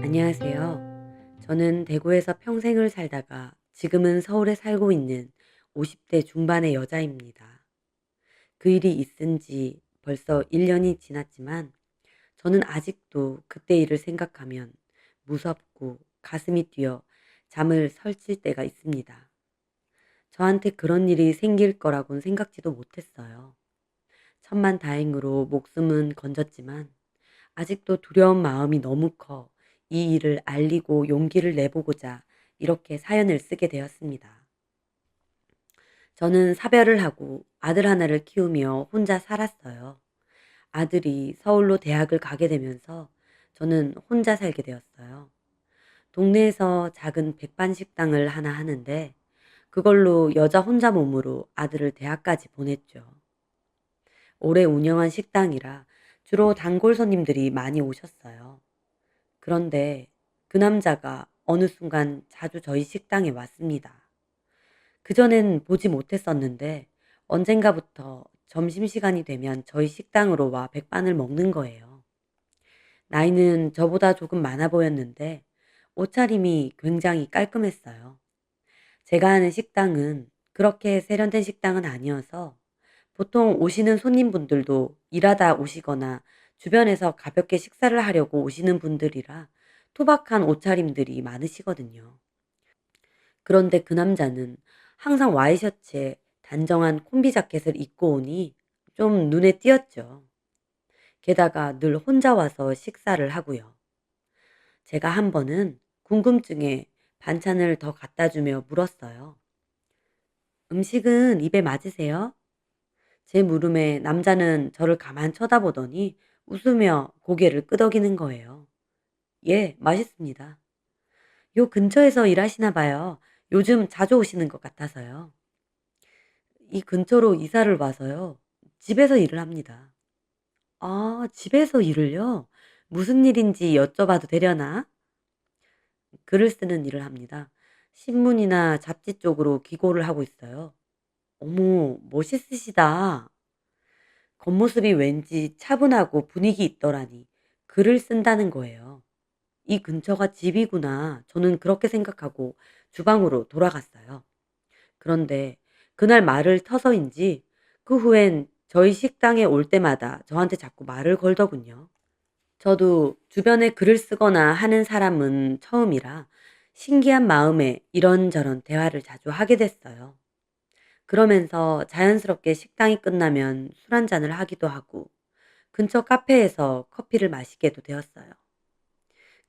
안녕하세요. 저는 대구에서 평생을 살다가 지금은 서울에 살고 있는 50대 중반의 여자입니다. 그 일이 있은 지 벌써 1년이 지났지만 저는 아직도 그때 일을 생각하면 무섭고 가슴이 뛰어 잠을 설칠 때가 있습니다. 저한테 그런 일이 생길 거라고는 생각지도 못했어요. 천만 다행으로 목숨은 건졌지만 아직도 두려운 마음이 너무 커 이 일을 알리고 용기를 내보고자 이렇게 사연을 쓰게 되었습니다. 저는 사별을 하고 아들 하나를 키우며 혼자 살았어요. 아들이 서울로 대학을 가게 되면서 저는 혼자 살게 되었어요. 동네에서 작은 백반 식당을 하나 하는데 그걸로 여자 혼자 몸으로 아들을 대학까지 보냈죠. 오래 운영한 식당이라 주로 단골 손님들이 많이 오셨어요. 그런데 그 남자가 어느 순간 자주 저희 식당에 왔습니다. 그전엔 보지 못했었는데 언젠가부터 점심시간이 되면 저희 식당으로 와 백반을 먹는 거예요. 나이는 저보다 조금 많아 보였는데 옷차림이 굉장히 깔끔했어요. 제가 하는 식당은 그렇게 세련된 식당은 아니어서 보통 오시는 손님분들도 일하다 오시거나 주변에서 가볍게 식사를 하려고 오시는 분들이라 투박한 옷차림들이 많으시거든요. 그런데 그 남자는 항상 와이셔츠에 단정한 콤비 자켓을 입고 오니 좀 눈에 띄었죠. 게다가 늘 혼자 와서 식사를 하고요. 제가 한 번은 궁금증에 반찬을 더 갖다 주며 물었어요. 음식은 입에 맞으세요? 제 물음에 남자는 저를 가만 쳐다보더니 웃으며 고개를 끄덕이는 거예요. 예, 맛있습니다. 요 근처에서 일하시나 봐요. 요즘 자주 오시는 것 같아서요. 이 근처로 이사를 와서요. 집에서 일을 합니다. 아, 집에서 일을요? 무슨 일인지 여쭤봐도 되려나? 글을 쓰는 일을 합니다. 신문이나 잡지 쪽으로 기고를 하고 있어요. 어머, 멋있으시다. 겉모습이 왠지 차분하고 분위기 있더라니 글을 쓴다는 거예요. 이 근처가 집이구나. 저는 그렇게 생각하고 주방으로 돌아갔어요. 그런데 그날 말을 터서인지 그 후엔 저희 식당에 올 때마다 저한테 자꾸 말을 걸더군요. 저도 주변에 글을 쓰거나 하는 사람은 처음이라 신기한 마음에 이런저런 대화를 자주 하게 됐어요. 그러면서 자연스럽게 식당이 끝나면 술 한잔을 하기도 하고 근처 카페에서 커피를 마시게도 되었어요.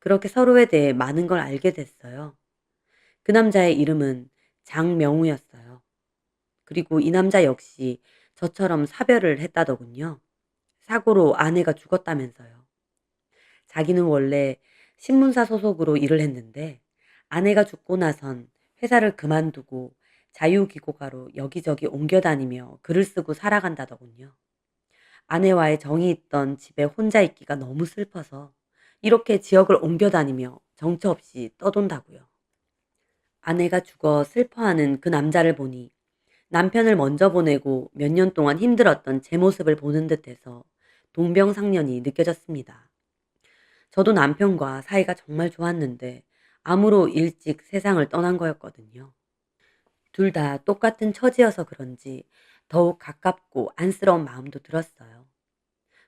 그렇게 서로에 대해 많은 걸 알게 됐어요. 그 남자의 이름은 장명우였어요. 그리고 이 남자 역시 저처럼 사별을 했다더군요. 사고로 아내가 죽었다면서요. 자기는 원래 신문사 소속으로 일을 했는데 아내가 죽고 나선 회사를 그만두고 자유기고가로 여기저기 옮겨 다니며 글을 쓰고 살아간다더군요. 아내와의 정이 있던 집에 혼자 있기가 너무 슬퍼서 이렇게 지역을 옮겨 다니며 정처 없이 떠돈다고요. 아내가 죽어 슬퍼하는 그 남자를 보니 남편을 먼저 보내고 몇 년 동안 힘들었던 제 모습을 보는 듯해서 동병상련이 느껴졌습니다. 저도 남편과 사이가 정말 좋았는데 암으로 일찍 세상을 떠난 거였거든요. 둘 다 똑같은 처지여서 그런지 더욱 가깝고 안쓰러운 마음도 들었어요.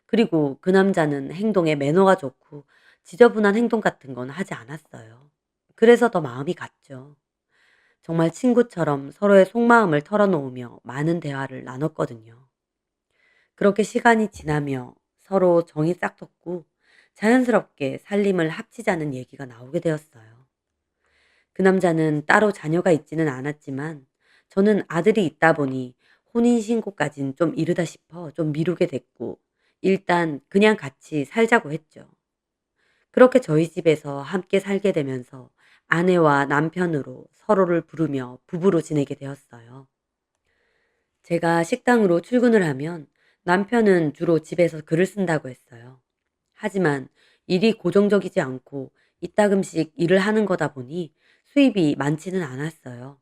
그리고 그 남자는 행동에 매너가 좋고 지저분한 행동 같은 건 하지 않았어요. 그래서 더 마음이 갔죠. 정말 친구처럼 서로의 속마음을 털어놓으며 많은 대화를 나눴거든요. 그렇게 시간이 지나며 서로 정이 싹텄고 자연스럽게 살림을 합치자는 얘기가 나오게 되었어요. 그 남자는 따로 자녀가 있지는 않았지만 저는 아들이 있다 보니 혼인신고까진 좀 이르다 싶어 좀 미루게 됐고 일단 그냥 같이 살자고 했죠. 그렇게 저희 집에서 함께 살게 되면서 아내와 남편으로 서로를 부르며 부부로 지내게 되었어요. 제가 식당으로 출근을 하면 남편은 주로 집에서 글을 쓴다고 했어요. 하지만 일이 고정적이지 않고 이따금씩 일을 하는 거다 보니 수입이 많지는 않았어요.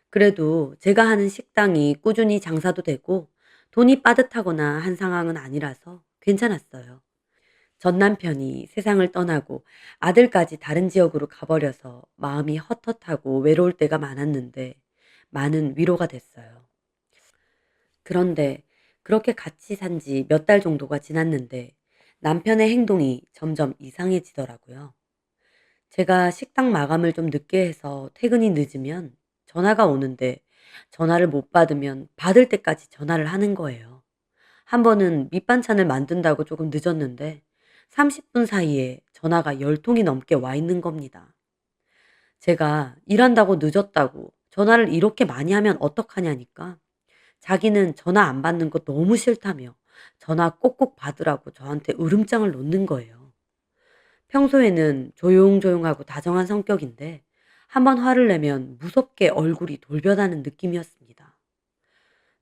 그래도 제가 하는 식당이 꾸준히 장사도 되고 돈이 빠듯하거나 한 상황은 아니라서 괜찮았어요. 전 남편이 세상을 떠나고 아들까지 다른 지역으로 가버려서 마음이 헛헛하고 외로울 때가 많았는데 많은 위로가 됐어요. 그런데 그렇게 같이 산지 몇 달 정도가 지났는데 남편의 행동이 점점 이상해지더라고요. 제가 식당 마감을 좀 늦게 해서 퇴근이 늦으면 전화가 오는데 전화를 못 받으면 받을 때까지 전화를 하는 거예요. 한 번은 밑반찬을 만든다고 조금 늦었는데 30분 사이에 전화가 10통이 넘게 와 있는 겁니다. 제가 일한다고 늦었다고 전화를 이렇게 많이 하면 어떡하냐니까 자기는 전화 안 받는 거 너무 싫다며 전화 꼭꼭 받으라고 저한테 으름장을 놓는 거예요. 평소에는 조용조용하고 다정한 성격인데 한번 화를 내면 무섭게 얼굴이 돌변하는 느낌이었습니다.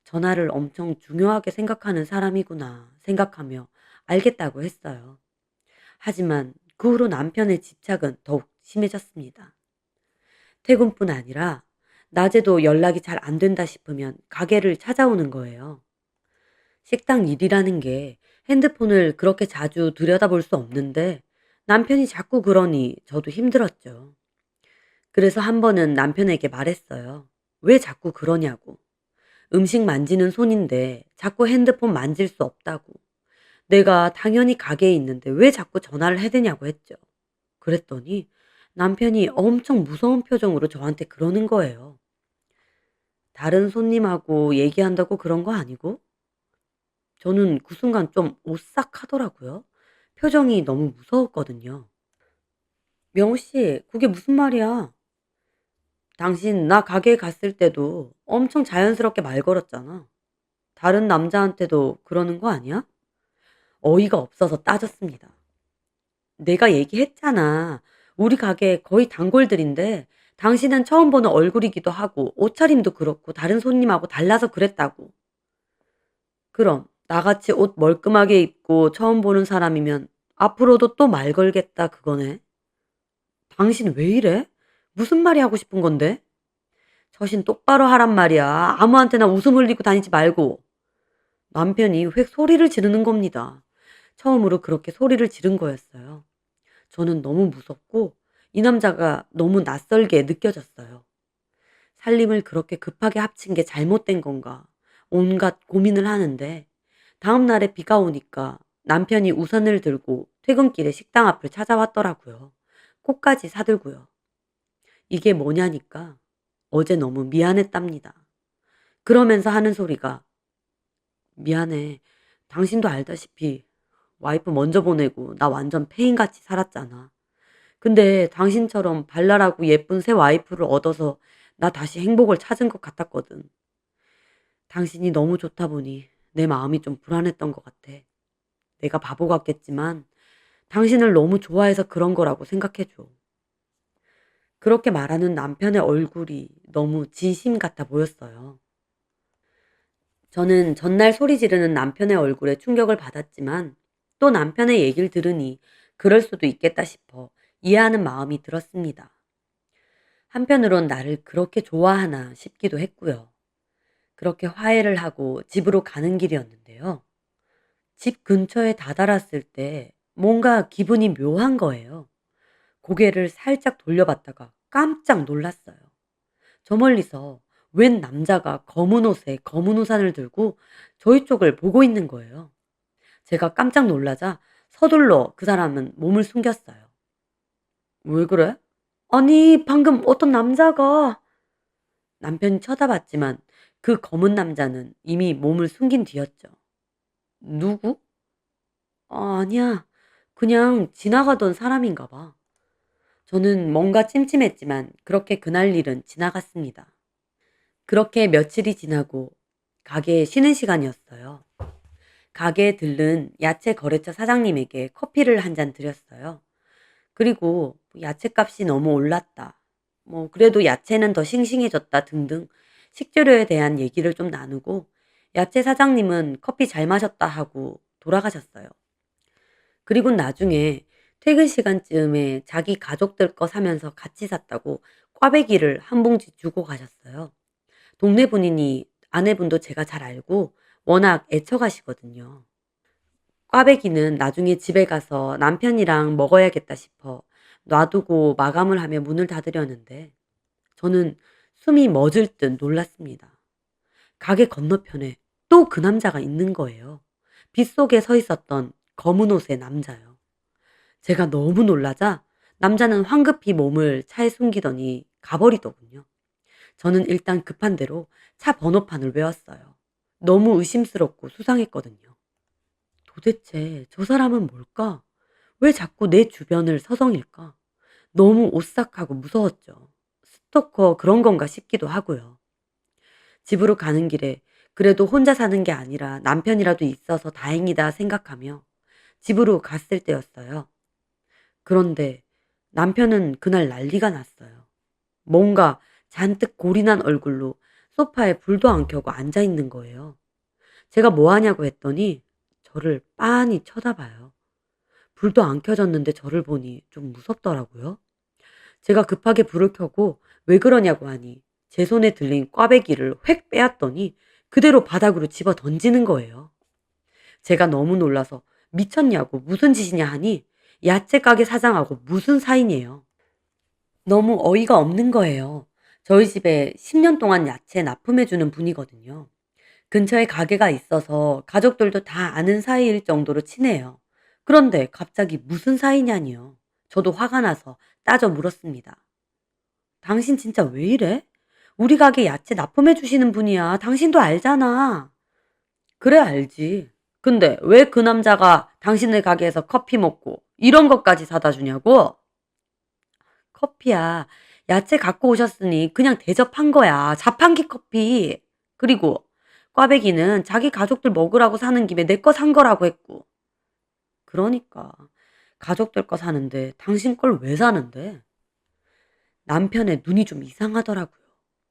전화를 엄청 중요하게 생각하는 사람이구나 생각하며 알겠다고 했어요. 하지만 그 후로 남편의 집착은 더욱 심해졌습니다. 퇴근뿐 아니라 낮에도 연락이 잘 안 된다 싶으면 가게를 찾아오는 거예요. 식당 일이라는 게 핸드폰을 그렇게 자주 들여다볼 수 없는데 남편이 자꾸 그러니 저도 힘들었죠. 그래서 한 번은 남편에게 말했어요. 왜 자꾸 그러냐고. 음식 만지는 손인데 자꾸 핸드폰 만질 수 없다고. 내가 당연히 가게에 있는데 왜 자꾸 전화를 해대냐고 했죠. 그랬더니 남편이 엄청 무서운 표정으로 저한테 그러는 거예요. 다른 손님하고 얘기한다고 그런 거 아니고? 저는 그 순간 좀 오싹하더라고요. 표정이 너무 무서웠거든요. 명호 씨, 그게 무슨 말이야? 당신 나 가게에 갔을 때도 엄청 자연스럽게 말 걸었잖아. 다른 남자한테도 그러는 거 아니야? 어이가 없어서 따졌습니다. 내가 얘기했잖아. 우리 가게 거의 단골들인데 당신은 처음 보는 얼굴이기도 하고 옷차림도 그렇고 다른 손님하고 달라서 그랬다고. 그럼 나같이 옷 멀끔하게 입고 처음 보는 사람이면 앞으로도 또 말 걸겠다 그거네. 당신 왜 이래? 무슨 말이 하고 싶은 건데? 처신 똑바로 하란 말이야. 아무한테나 웃음 흘리고 다니지 말고. 남편이 획 소리를 지르는 겁니다. 처음으로 그렇게 소리를 지른 거였어요. 저는 너무 무섭고 이 남자가 너무 낯설게 느껴졌어요. 살림을 그렇게 급하게 합친 게 잘못된 건가? 온갖 고민을 하는데 다음 날에 비가 오니까 남편이 우산을 들고 퇴근길에 식당 앞을 찾아왔더라고요. 코까지 사들고요. 이게 뭐냐니까 어제 너무 미안했답니다. 그러면서 하는 소리가 미안해. 당신도 알다시피 와이프 먼저 보내고 나 완전 폐인같이 살았잖아. 근데 당신처럼 발랄하고 예쁜 새 와이프를 얻어서 나 다시 행복을 찾은 것 같았거든. 당신이 너무 좋다 보니 내 마음이 좀 불안했던 것 같아. 내가 바보 같겠지만 당신을 너무 좋아해서 그런 거라고 생각해줘. 그렇게 말하는 남편의 얼굴이 너무 진심 같아 보였어요. 저는 전날 소리 지르는 남편의 얼굴에 충격을 받았지만 또 남편의 얘기를 들으니 그럴 수도 있겠다 싶어 이해하는 마음이 들었습니다. 한편으론 나를 그렇게 좋아하나 싶기도 했고요. 그렇게 화해를 하고 집으로 가는 길이었는데요. 집 근처에 다다랐을 때 뭔가 기분이 묘한 거예요. 고개를 살짝 돌려봤다가 깜짝 놀랐어요. 저 멀리서 웬 남자가 검은 옷에 검은 우산을 들고 저희 쪽을 보고 있는 거예요. 제가 깜짝 놀라자 서둘러 그 사람은 몸을 숨겼어요. 왜 그래? 아니, 방금 어떤 남자가 남편이 쳐다봤지만 그 검은 남자는 이미 몸을 숨긴 뒤였죠. 누구? 아니야. 그냥 지나가던 사람인가 봐. 저는 뭔가 찜찜했지만 그렇게 그날 일은 지나갔습니다. 그렇게 며칠이 지나고 가게에 쉬는 시간이었어요. 가게에 들른 야채 거래처 사장님에게 커피를 한 잔 드렸어요. 그리고 야채값이 너무 올랐다. 그래도 야채는 더 싱싱해졌다 등등 식재료에 대한 얘기를 좀 나누고 야채 사장님은 커피 잘 마셨다 하고 돌아가셨어요. 그리고 나중에 퇴근 시간쯤에 자기 가족들 거 사면서 같이 샀다고 꽈배기를 한 봉지 주고 가셨어요. 동네 분이니 아내분도 제가 잘 알고 워낙 애처가시거든요. 꽈배기는 나중에 집에 가서 남편이랑 먹어야겠다 싶어 놔두고 마감을 하며 문을 닫으려는데 저는 숨이 멎을 듯 놀랐습니다. 가게 건너편에 또 그 남자가 있는 거예요. 빗속에 서 있었던 검은 옷의 남자요. 제가 너무 놀라자 남자는 황급히 몸을 차에 숨기더니 가버리더군요. 저는 일단 급한 대로 차 번호판을 외웠어요. 너무 의심스럽고 수상했거든요. 도대체 저 사람은 뭘까? 왜 자꾸 내 주변을 서성일까? 너무 오싹하고 무서웠죠. 스토커 그런 건가 싶기도 하고요. 집으로 가는 길에 그래도 혼자 사는 게 아니라 남편이라도 있어서 다행이다 생각하며 집으로 갔을 때였어요. 그런데 남편은 그날 난리가 났어요. 뭔가 잔뜩 고린한 얼굴로 소파에 불도 안 켜고 앉아 있는 거예요. 제가 뭐 하냐고 했더니 저를 빤히 쳐다봐요. 불도 안 켜졌는데 저를 보니 좀 무섭더라고요. 제가 급하게 불을 켜고 왜 그러냐고 하니 제 손에 들린 꽈배기를 획 빼앗더니 그대로 바닥으로 집어 던지는 거예요. 제가 너무 놀라서 미쳤냐고 무슨 짓이냐 하니 야채 가게 사장하고 무슨 사이냐요. 너무 어이가 없는 거예요. 저희 집에 10년 동안 야채 납품해주는 분이거든요. 근처에 가게가 있어서 가족들도 다 아는 사이일 정도로 친해요. 그런데 갑자기 무슨 사이냐니요. 저도 화가 나서 따져 물었습니다. 당신 진짜 왜 이래? 우리 가게 야채 납품해 주시는 분이야. 당신도 알잖아. 그래, 알지. 근데 왜 그 남자가 당신네 가게에서 커피 먹고 이런 것까지 사다 주냐고? 커피야. 야채 갖고 오셨으니 그냥 대접한 거야. 자판기 커피. 그리고 꽈배기는 자기 가족들 먹으라고 사는 김에 내 거 산 거라고 했고. 그러니까 가족들 거 사는데 당신 걸 왜 사는데? 남편의 눈이 좀 이상하더라고요.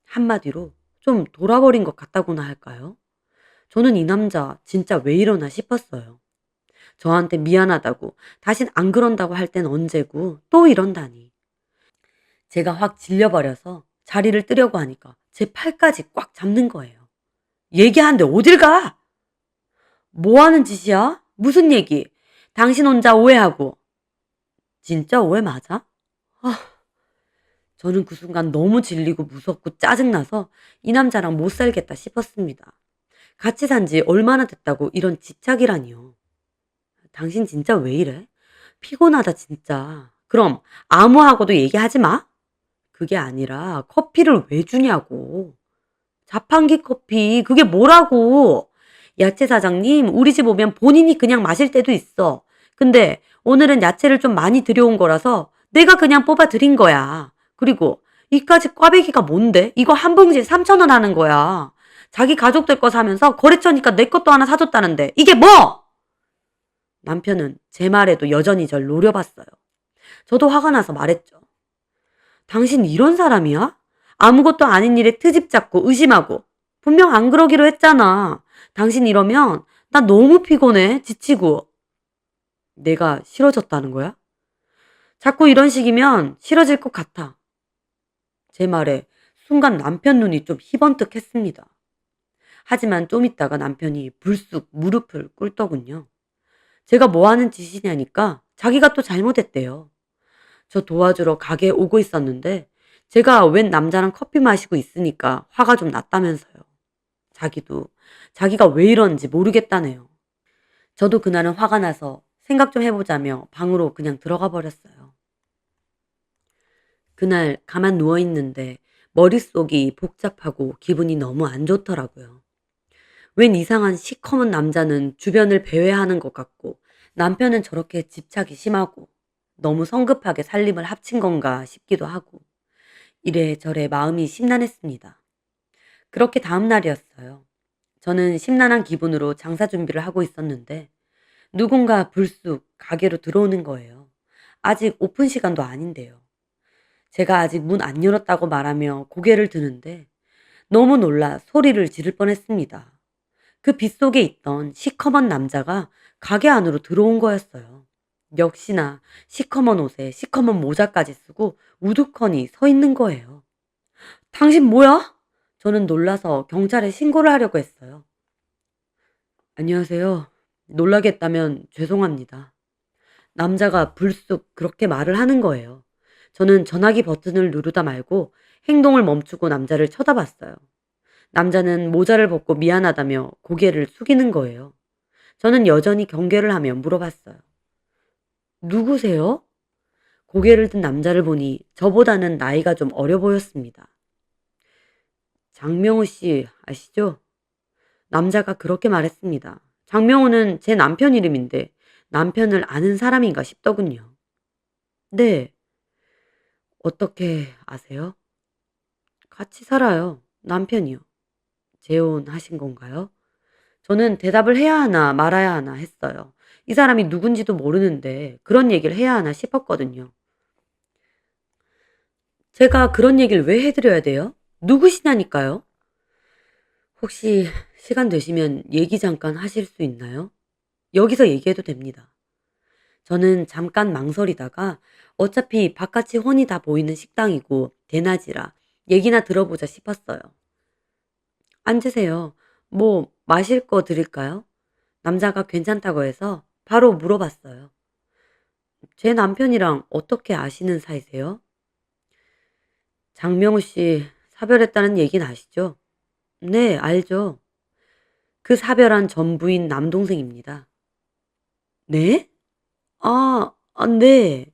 한마디로 좀 돌아버린 것 같다고나 할까요? 저는 이 남자 진짜 왜 이러나 싶었어요. 저한테 미안하다고 다신 안 그런다고 할 땐 언제고 또 이런다니. 제가 확 질려버려서 자리를 뜨려고 하니까 제 팔까지 꽉 잡는 거예요. 얘기하는데 어딜 가? 뭐 하는 짓이야? 무슨 얘기? 당신 혼자 오해하고. 진짜 오해 맞아? 아, 저는 그 순간 너무 질리고 무섭고 짜증나서 이 남자랑 못 살겠다 싶었습니다. 같이 산지 얼마나 됐다고 이런 집착이라니요. 당신 진짜 왜 이래? 피곤하다 진짜. 그럼 아무하고도 얘기하지 마? 그게 아니라 커피를 왜 주냐고. 자판기 커피 그게 뭐라고. 야채 사장님 우리 집 오면 본인이 그냥 마실 때도 있어. 근데 오늘은 야채를 좀 많이 들여온 거라서 내가 그냥 뽑아 드린 거야. 그리고 이까지 꽈배기가 뭔데? 이거 한 봉지에 3,000원 하는 거야. 자기 가족들 거 사면서 거래처니까 내 것도 하나 사줬다는데 이게 뭐? 남편은 제 말에도 여전히 절 노려봤어요. 저도 화가 나서 말했죠. 당신 이런 사람이야? 아무것도 아닌 일에 트집 잡고 의심하고. 분명 안 그러기로 했잖아. 당신 이러면 나 너무 피곤해, 지치고. 내가 싫어졌다는 거야? 자꾸 이런 식이면 싫어질 것 같아. 제 말에 순간 남편 눈이 좀 희번뜩했습니다. 하지만 좀 있다가 남편이 불쑥 무릎을 꿇더군요. 제가 뭐 하는 짓이냐니까 자기가 또 잘못했대요. 저 도와주러 가게에 오고 있었는데 제가 웬 남자랑 커피 마시고 있으니까 화가 좀 났다면서요. 자기도 자기가 왜 이러는지 모르겠다네요. 저도 그날은 화가 나서 생각 좀 해보자며 방으로 그냥 들어가 버렸어요. 그날 가만 누워 있는데 머릿속이 복잡하고 기분이 너무 안 좋더라고요. 웬 이상한 시커먼 남자는 주변을 배회하는 것 같고 남편은 저렇게 집착이 심하고 너무 성급하게 살림을 합친 건가 싶기도 하고 이래저래 마음이 심란했습니다. 그렇게 다음 날이었어요. 저는 심란한 기분으로 장사 준비를 하고 있었는데 누군가 불쑥 가게로 들어오는 거예요. 아직 오픈 시간도 아닌데요. 제가 아직 문 안 열었다고 말하며 고개를 드는데 너무 놀라 소리를 지를 뻔했습니다. 그 빗속에 있던 시커먼 남자가 가게 안으로 들어온 거였어요. 역시나 시커먼 옷에 시커먼 모자까지 쓰고 우두커니 서 있는 거예요. 당신 뭐야? 저는 놀라서 경찰에 신고를 하려고 했어요. 안녕하세요. 놀라게 했다면 죄송합니다. 남자가 불쑥 그렇게 말을 하는 거예요. 저는 전화기 버튼을 누르다 말고 행동을 멈추고 남자를 쳐다봤어요. 남자는 모자를 벗고 미안하다며 고개를 숙이는 거예요. 저는 여전히 경계를 하며 물어봤어요. 누구세요? 고개를 든 남자를 보니 저보다는 나이가 좀 어려 보였습니다. 장명우 씨 아시죠? 남자가 그렇게 말했습니다. 장명우는 제 남편 이름인데 남편을 아는 사람인가 싶더군요. 네, 어떻게 아세요? 같이 살아요. 남편이요. 재혼하신 건가요? 저는 대답을 해야 하나 말아야 하나 했어요. 이 사람이 누군지도 모르는데 그런 얘기를 해야 하나 싶었거든요. 제가 그런 얘기를 왜 해드려야 돼요? 누구시냐니까요? 혹시 시간 되시면 얘기 잠깐 하실 수 있나요? 여기서 얘기해도 됩니다. 저는 잠깐 망설이다가 어차피 바깥이 훤히 다 보이는 식당이고 대낮이라 얘기나 들어보자 싶었어요. 앉으세요. 뭐 마실 거 드릴까요? 남자가 괜찮다고 해서 바로 물어봤어요. 제 남편이랑 어떻게 아시는 사이세요? 장명우 씨 사별했다는 얘기는 아시죠? 네, 알죠. 그 사별한 전부인 남동생입니다. 네? 네.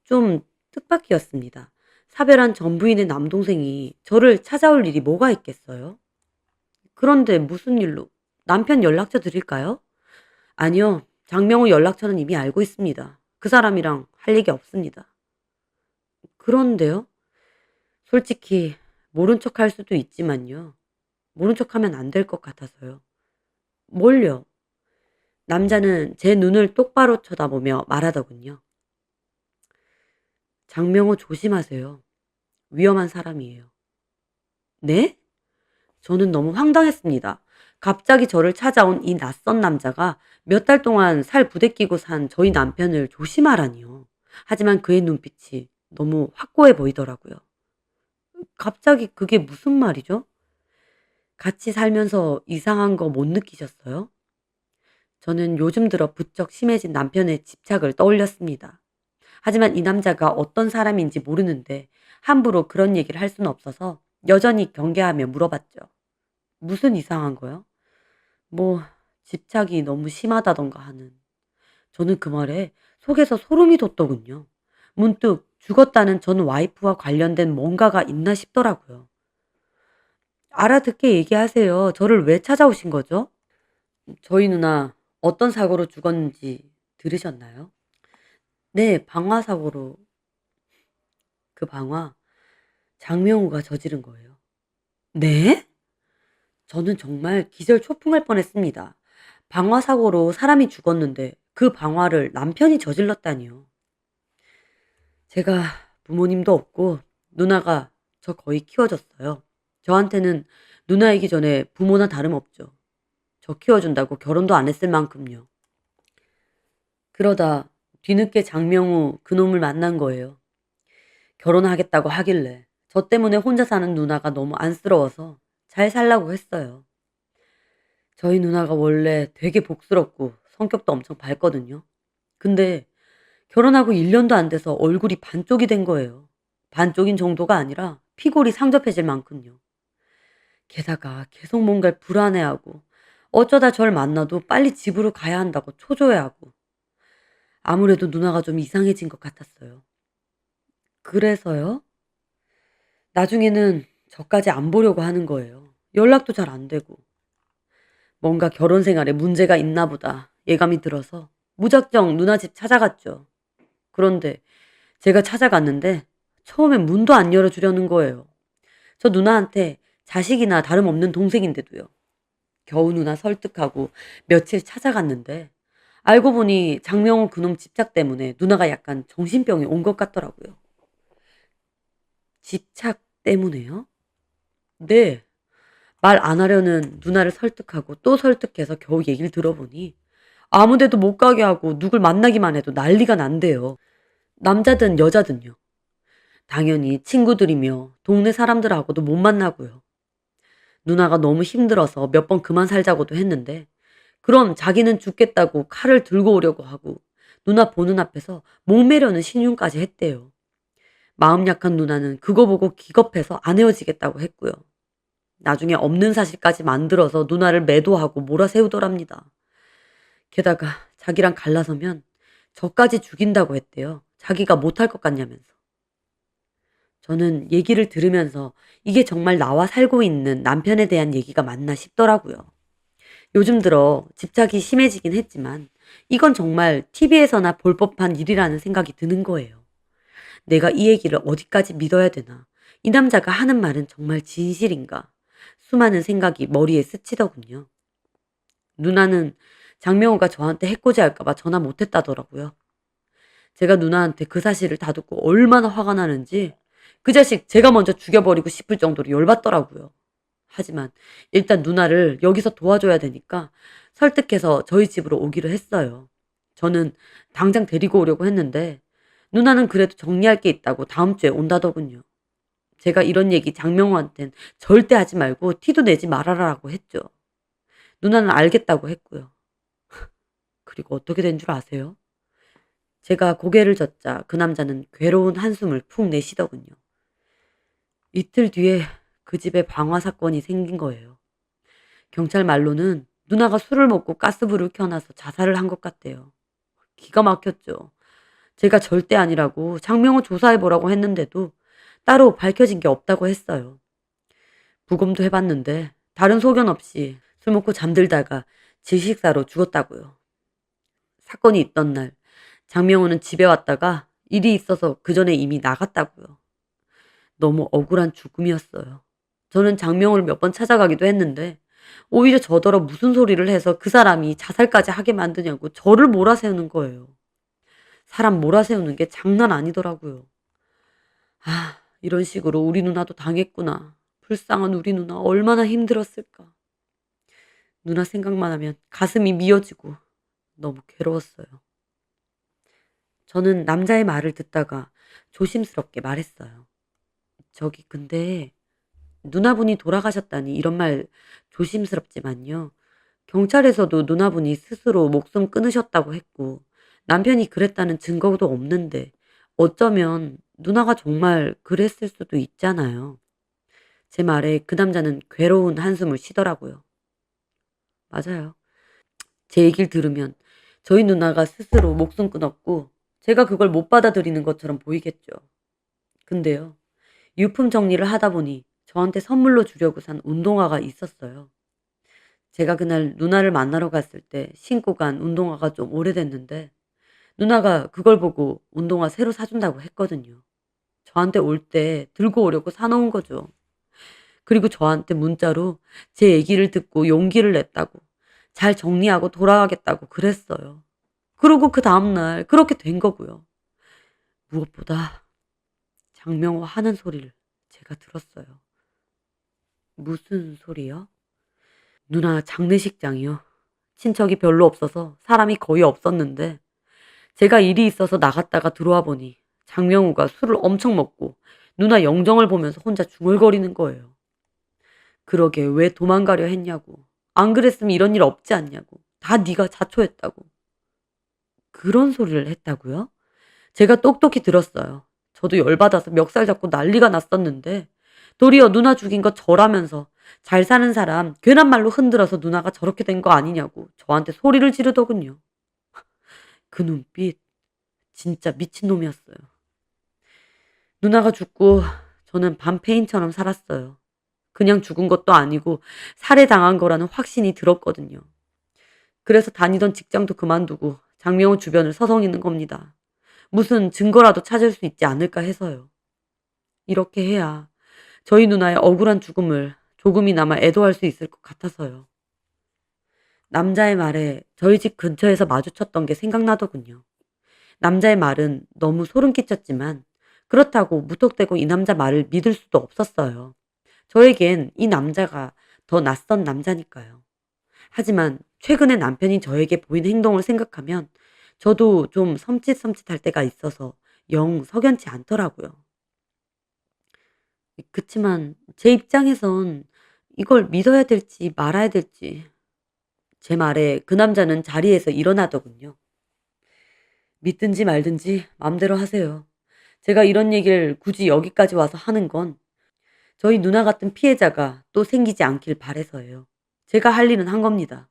좀 뜻밖이었습니다. 사별한 전부인의 남동생이 저를 찾아올 일이 뭐가 있겠어요? 그런데 무슨 일로? 남편 연락처 드릴까요? 아니요. 장명호 연락처는 이미 알고 있습니다. 그 사람이랑 할 얘기 없습니다. 그런데요? 솔직히 모른 척 할 수도 있지만요. 모른 척 하면 안 될 것 같아서요. 뭘요? 남자는 제 눈을 똑바로 쳐다보며 말하더군요. 장명호 조심하세요. 위험한 사람이에요. 네? 저는 너무 황당했습니다. 갑자기 저를 찾아온 이 낯선 남자가 몇 달 동안 살 부대끼고 산 저희 남편을 조심하라니요. 하지만 그의 눈빛이 너무 확고해 보이더라고요. 갑자기 그게 무슨 말이죠? 같이 살면서 이상한 거 못 느끼셨어요? 저는 요즘 들어 부쩍 심해진 남편의 집착을 떠올렸습니다. 하지만 이 남자가 어떤 사람인지 모르는데 함부로 그런 얘기를 할 수는 없어서 여전히 경계하며 물어봤죠. 무슨 이상한 거요? 뭐 집착이 너무 심하다던가 하는. 저는 그 말에 속에서 소름이 돋더군요. 문득 죽었다는 전 와이프와 관련된 뭔가가 있나 싶더라고요. 알아듣게 얘기하세요. 저를 왜 찾아오신 거죠? 저희 누나 어떤 사고로 죽었는지 들으셨나요? 네, 방화 사고로. 그 방화 장명우가 저지른 거예요. 네? 저는 정말 기절초풍할 뻔했습니다. 방화 사고로 사람이 죽었는데 그 방화를 남편이 저질렀다니요. 제가 부모님도 없고 누나가 저 거의 키워줬어요. 저한테는 누나이기 전에 부모나 다름없죠. 저 키워준다고 결혼도 안 했을 만큼요. 그러다 뒤늦게 장명우 그놈을 만난 거예요. 결혼하겠다고 하길래 저 때문에 혼자 사는 누나가 너무 안쓰러워서 잘 살라고 했어요. 저희 누나가 원래 되게 복스럽고 성격도 엄청 밝거든요. 근데 결혼하고 1년도 안 돼서 얼굴이 반쪽이 된 거예요. 반쪽인 정도가 아니라 피골이 상접해질 만큼요. 게다가 계속 뭔가를 불안해하고 어쩌다 절 만나도 빨리 집으로 가야 한다고 초조해하고 아무래도 누나가 좀 이상해진 것 같았어요. 그래서요? 나중에는 저까지 안 보려고 하는 거예요. 연락도 잘 안 되고. 뭔가 결혼 생활에 문제가 있나 보다 예감이 들어서 무작정 누나 집 찾아갔죠. 그런데 제가 찾아갔는데 처음엔 문도 안 열어주려는 거예요. 저 누나한테 자식이나 다름없는 동생인데도요. 겨우 누나 설득하고 며칠 찾아갔는데 알고 보니 장명호 그놈 집착 때문에 누나가 약간 정신병이 온 것 같더라고요. 집착 때문에요? 네. 말 안 하려는 누나를 설득하고 또 설득해서 겨우 얘기를 들어보니 아무 데도 못 가게 하고 누굴 만나기만 해도 난리가 난대요. 남자든 여자든요. 당연히 친구들이며 동네 사람들하고도 못 만나고요. 누나가 너무 힘들어서 몇 번 그만 살자고도 했는데 그럼 자기는 죽겠다고 칼을 들고 오려고 하고 누나 보는 앞에서 목매려는 신용까지 했대요. 마음 약한 누나는 그거 보고 기겁해서 안 헤어지겠다고 했고요. 나중에 없는 사실까지 만들어서 누나를 매도하고 몰아세우더랍니다. 게다가 자기랑 갈라서면 저까지 죽인다고 했대요. 자기가 못할 것 같냐면서. 저는 얘기를 들으면서 이게 정말 나와 살고 있는 남편에 대한 얘기가 맞나 싶더라고요. 요즘 들어 집착이 심해지긴 했지만 이건 정말 TV에서나 볼 법한 일이라는 생각이 드는 거예요. 내가 이 얘기를 어디까지 믿어야 되나? 이 남자가 하는 말은 정말 진실인가? 수많은 생각이 머리에 스치더군요. 누나는 장명호가 저한테 해코지할까봐 전화 못했다더라고요. 제가 누나한테 그 사실을 다 듣고 얼마나 화가 나는지 그 자식 제가 먼저 죽여버리고 싶을 정도로 열받더라고요. 하지만 일단 누나를 여기서 도와줘야 되니까 설득해서 저희 집으로 오기로 했어요. 저는 당장 데리고 오려고 했는데 누나는 그래도 정리할 게 있다고 다음 주에 온다더군요. 제가 이런 얘기 장명호한텐 절대 하지 말고 티도 내지 말아라라고 했죠. 누나는 알겠다고 했고요. 그리고 어떻게 된 줄 아세요? 제가 고개를 젓자 그 남자는 괴로운 한숨을 푹 내쉬더군요. 이틀 뒤에 그 집에 방화 사건이 생긴 거예요. 경찰 말로는 누나가 술을 먹고 가스불을 켜놔서 자살을 한 것 같대요. 기가 막혔죠. 제가 절대 아니라고 장명호 조사해보라고 했는데도 따로 밝혀진 게 없다고 했어요. 부검도 해봤는데 다른 소견 없이 술 먹고 잠들다가 질식사로 죽었다고요. 사건이 있던 날 장명호는 집에 왔다가 일이 있어서 그 전에 이미 나갔다고요. 너무 억울한 죽음이었어요. 저는 장명호를 몇 번 찾아가기도 했는데 오히려 저더러 무슨 소리를 해서 그 사람이 자살까지 하게 만드냐고 저를 몰아세우는 거예요. 사람 몰아세우는 게 장난 아니더라고요. 아, 이런 식으로 우리 누나도 당했구나. 불쌍한 우리 누나 얼마나 힘들었을까. 누나 생각만 하면 가슴이 미어지고 너무 괴로웠어요. 저는 남자의 말을 듣다가 조심스럽게 말했어요. 저기 근데 누나분이 돌아가셨다니 이런 말 조심스럽지만요. 경찰에서도 누나분이 스스로 목숨 끊으셨다고 했고 남편이 그랬다는 증거도 없는데 어쩌면 누나가 정말 그랬을 수도 있잖아요. 제 말에 그 남자는 괴로운 한숨을 쉬더라고요. 맞아요. 제 얘기를 들으면 저희 누나가 스스로 목숨 끊었고 제가 그걸 못 받아들이는 것처럼 보이겠죠. 근데요. 유품 정리를 하다 보니 저한테 선물로 주려고 산 운동화가 있었어요. 제가 그날 누나를 만나러 갔을 때 신고 간 운동화가 좀 오래됐는데 누나가 그걸 보고 운동화 새로 사준다고 했거든요. 저한테 올 때 들고 오려고 사놓은 거죠. 그리고 저한테 문자로 제 얘기를 듣고 용기를 냈다고 잘 정리하고 돌아가겠다고 그랬어요. 그리고 그 다음날 그렇게 된 거고요. 무엇보다 장명호 하는 소리를 제가 들었어요. 무슨 소리요? 누나 장례식장이요. 친척이 별로 없어서 사람이 거의 없었는데 제가 일이 있어서 나갔다가 들어와 보니 장명우가 술을 엄청 먹고 누나 영정을 보면서 혼자 중얼거리는 거예요. 그러게 왜 도망가려 했냐고. 안 그랬으면 이런 일 없지 않냐고. 다 네가 자초했다고. 그런 소리를 했다고요? 제가 똑똑히 들었어요. 저도 열받아서 멱살 잡고 난리가 났었는데 도리어 누나 죽인 거 저라면서 잘 사는 사람 괜한 말로 흔들어서 누나가 저렇게 된 거 아니냐고 저한테 소리를 지르더군요. 그 눈빛 진짜 미친놈이었어요. 누나가 죽고 저는 밤페인처럼 살았어요. 그냥 죽은 것도 아니고 살해당한 거라는 확신이 들었거든요. 그래서 다니던 직장도 그만두고 장명호 주변을 서성이는 겁니다. 무슨 증거라도 찾을 수 있지 않을까 해서요. 이렇게 해야 저희 누나의 억울한 죽음을 조금이나마 애도할 수 있을 것 같아서요. 남자의 말에 저희 집 근처에서 마주쳤던 게 생각나더군요. 남자의 말은 너무 소름 끼쳤지만 그렇다고 무턱대고 이 남자 말을 믿을 수도 없었어요. 저에겐 이 남자가 더 낯선 남자니까요. 하지만 최근에 남편이 저에게 보인 행동을 생각하면 저도 좀 섬찟섬찟할 때가 있어서 영 석연치 않더라고요. 그치만 제 입장에선 이걸 믿어야 될지 말아야 될지 제 말에 그 남자는 자리에서 일어나더군요. 믿든지 말든지 맘대로 하세요. 제가 이런 얘기를 굳이 여기까지 와서 하는 건 저희 누나 같은 피해자가 또 생기지 않길 바래서예요. 제가 할 일은 한 겁니다.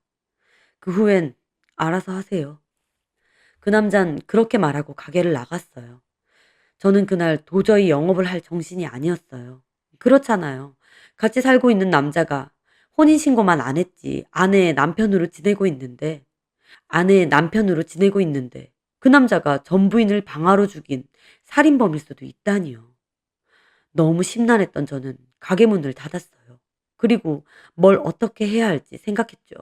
그 후엔 알아서 하세요. 그 남잔 그렇게 말하고 가게를 나갔어요. 저는 그날 도저히 영업을 할 정신이 아니었어요. 그렇잖아요. 같이 살고 있는 남자가 혼인신고만 안 했지 아내의 남편으로 지내고 있는데 그 남자가 전 부인을 방아로 죽인 살인범일 수도 있다니요. 너무 심란했던 저는 가게 문을 닫았어요. 그리고 뭘 어떻게 해야 할지 생각했죠.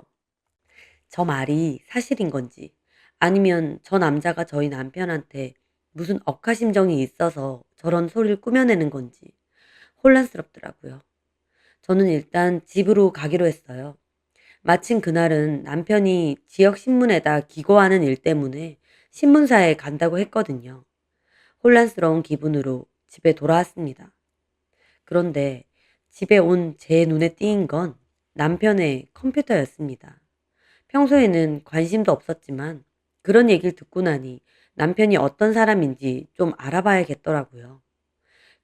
저 말이 사실인 건지 아니면 저 남자가 저희 남편한테 무슨 억하심정이 있어서 저런 소리를 꾸며내는 건지 혼란스럽더라고요. 저는 일단 집으로 가기로 했어요. 마침 그날은 남편이 지역 신문에다 기고하는 일 때문에 신문사에 간다고 했거든요. 혼란스러운 기분으로 집에 돌아왔습니다. 그런데 집에 온 제 눈에 띄인 건 남편의 컴퓨터였습니다. 평소에는 관심도 없었지만 그런 얘기를 듣고 나니 남편이 어떤 사람인지 좀 알아봐야겠더라고요.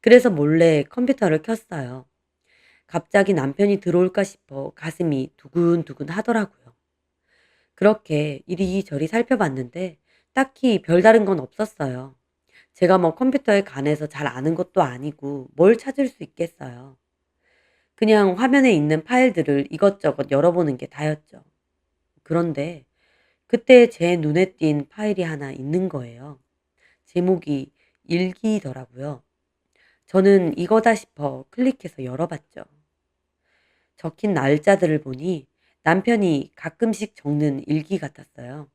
그래서 몰래 컴퓨터를 켰어요. 갑자기 남편이 들어올까 싶어 가슴이 두근두근 하더라고요. 그렇게 이리저리 살펴봤는데 딱히 별다른 건 없었어요. 제가 뭐 컴퓨터에 관해서 잘 아는 것도 아니고 뭘 찾을 수 있겠어요. 그냥 화면에 있는 파일들을 이것저것 열어보는 게 다였죠. 그런데 그때 제 눈에 띈 파일이 하나 있는 거예요. 제목이 일기더라고요. 저는 이거다 싶어 클릭해서 열어봤죠. 적힌 날짜들을 보니 남편이 가끔씩 적는 일기 같았어요.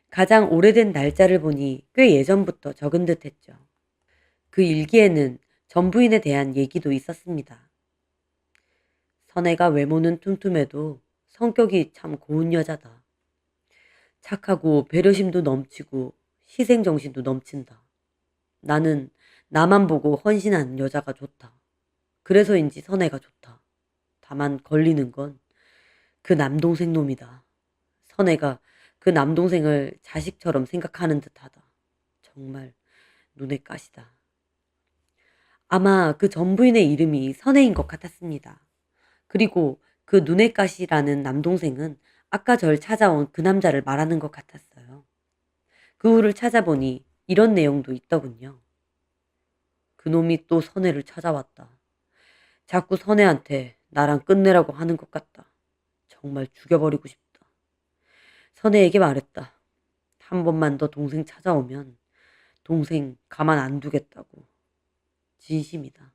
가장 오래된 날짜를 보니 꽤 예전부터 적은 듯 했죠. 그 일기에는 전 부인에 대한 얘기도 있었습니다. 선애가 외모는 tumtum해도 성격이 참 고운 여자다. 착하고 배려심도 넘치고 희생정신도 넘친다. 나는 나만 보고 헌신하는 여자가 좋다. 그래서인지 선애가 좋다. 다만 걸리는 건 그 남동생 놈이다. 선애가 그 남동생을 자식처럼 생각하는 듯하다. 정말 눈에 가시다. 아마 그 전부인의 이름이 선애인 것 같았습니다. 그리고 그 눈에 가시라는 남동생은 아까 절 찾아온 그 남자를 말하는 것 같았어요. 그 후를 찾아보니 이런 내용도 있더군요. 그놈이 또 선애를 찾아왔다. 자꾸 선애한테 나랑 끝내라고 하는 것 같다. 정말 죽여버리고 싶다. 선애에게 말했다. 한 번만 더 동생 찾아오면 동생 가만 안 두겠다고. 진심이다.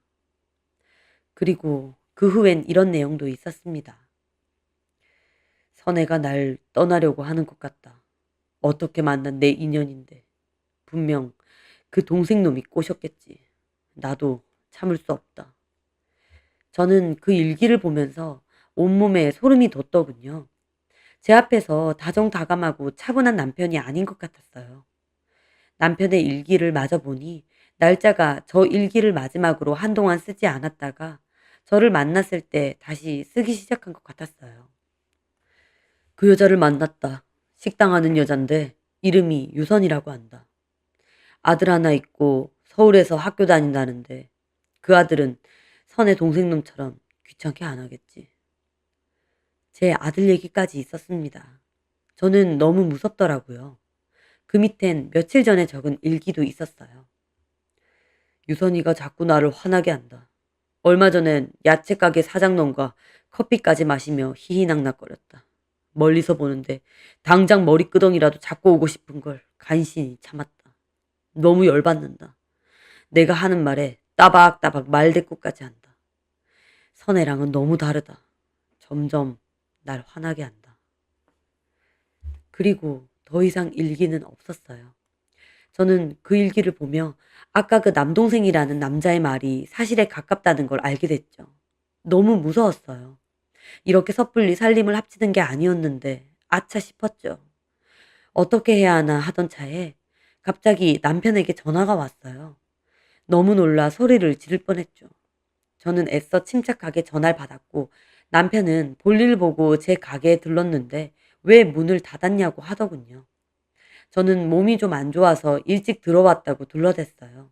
그리고 그 후엔 이런 내용도 있었습니다. 선애가 날 떠나려고 하는 것 같다. 어떻게 만난 내 인연인데. 분명 그 동생 놈이 꼬셨겠지. 나도 참을 수 없다. 저는 그 일기를 보면서 온몸에 소름이 돋더군요. 제 앞에서 다정다감하고 차분한 남편이 아닌 것 같았어요. 남편의 일기를 마저 보니 날짜가 저 일기를 마지막으로 한동안 쓰지 않았다가 저를 만났을 때 다시 쓰기 시작한 것 같았어요. 그 여자를 만났다. 식당 하는 여잔데 이름이 유선이라고 한다. 아들 하나 있고 서울에서 학교 다닌다는데 그 아들은 선의 동생놈처럼 귀찮게 안 하겠지. 제 아들 얘기까지 있었습니다. 저는 너무 무섭더라고요. 그 밑엔 며칠 전에 적은 일기도 있었어요. 유선이가 자꾸 나를 화나게 한다. 얼마 전엔 야채 가게 사장놈과 커피까지 마시며 희희낙낙거렸다. 멀리서 보는데 당장 머리끄덩이라도 잡고 오고 싶은 걸 간신히 참았다. 너무 열받는다. 내가 하는 말에 따박따박 말대꾸까지 한다. 선애랑은 너무 다르다. 점점 날 화나게 한다. 그리고 더 이상 일기는 없었어요. 저는 그 일기를 보며 아까 그 남동생이라는 남자의 말이 사실에 가깝다는 걸 알게 됐죠. 너무 무서웠어요. 이렇게 섣불리 살림을 합치는 게 아니었는데 아차 싶었죠. 어떻게 해야 하나 하던 차에 갑자기 남편에게 전화가 왔어요. 너무 놀라 소리를 지를 뻔했죠. 저는 애써 침착하게 전화를 받았고 남편은 볼일 보고 제 가게에 들렀는데 왜 문을 닫았냐고 하더군요. 저는 몸이 좀 안 좋아서 일찍 들어왔다고 둘러댔어요.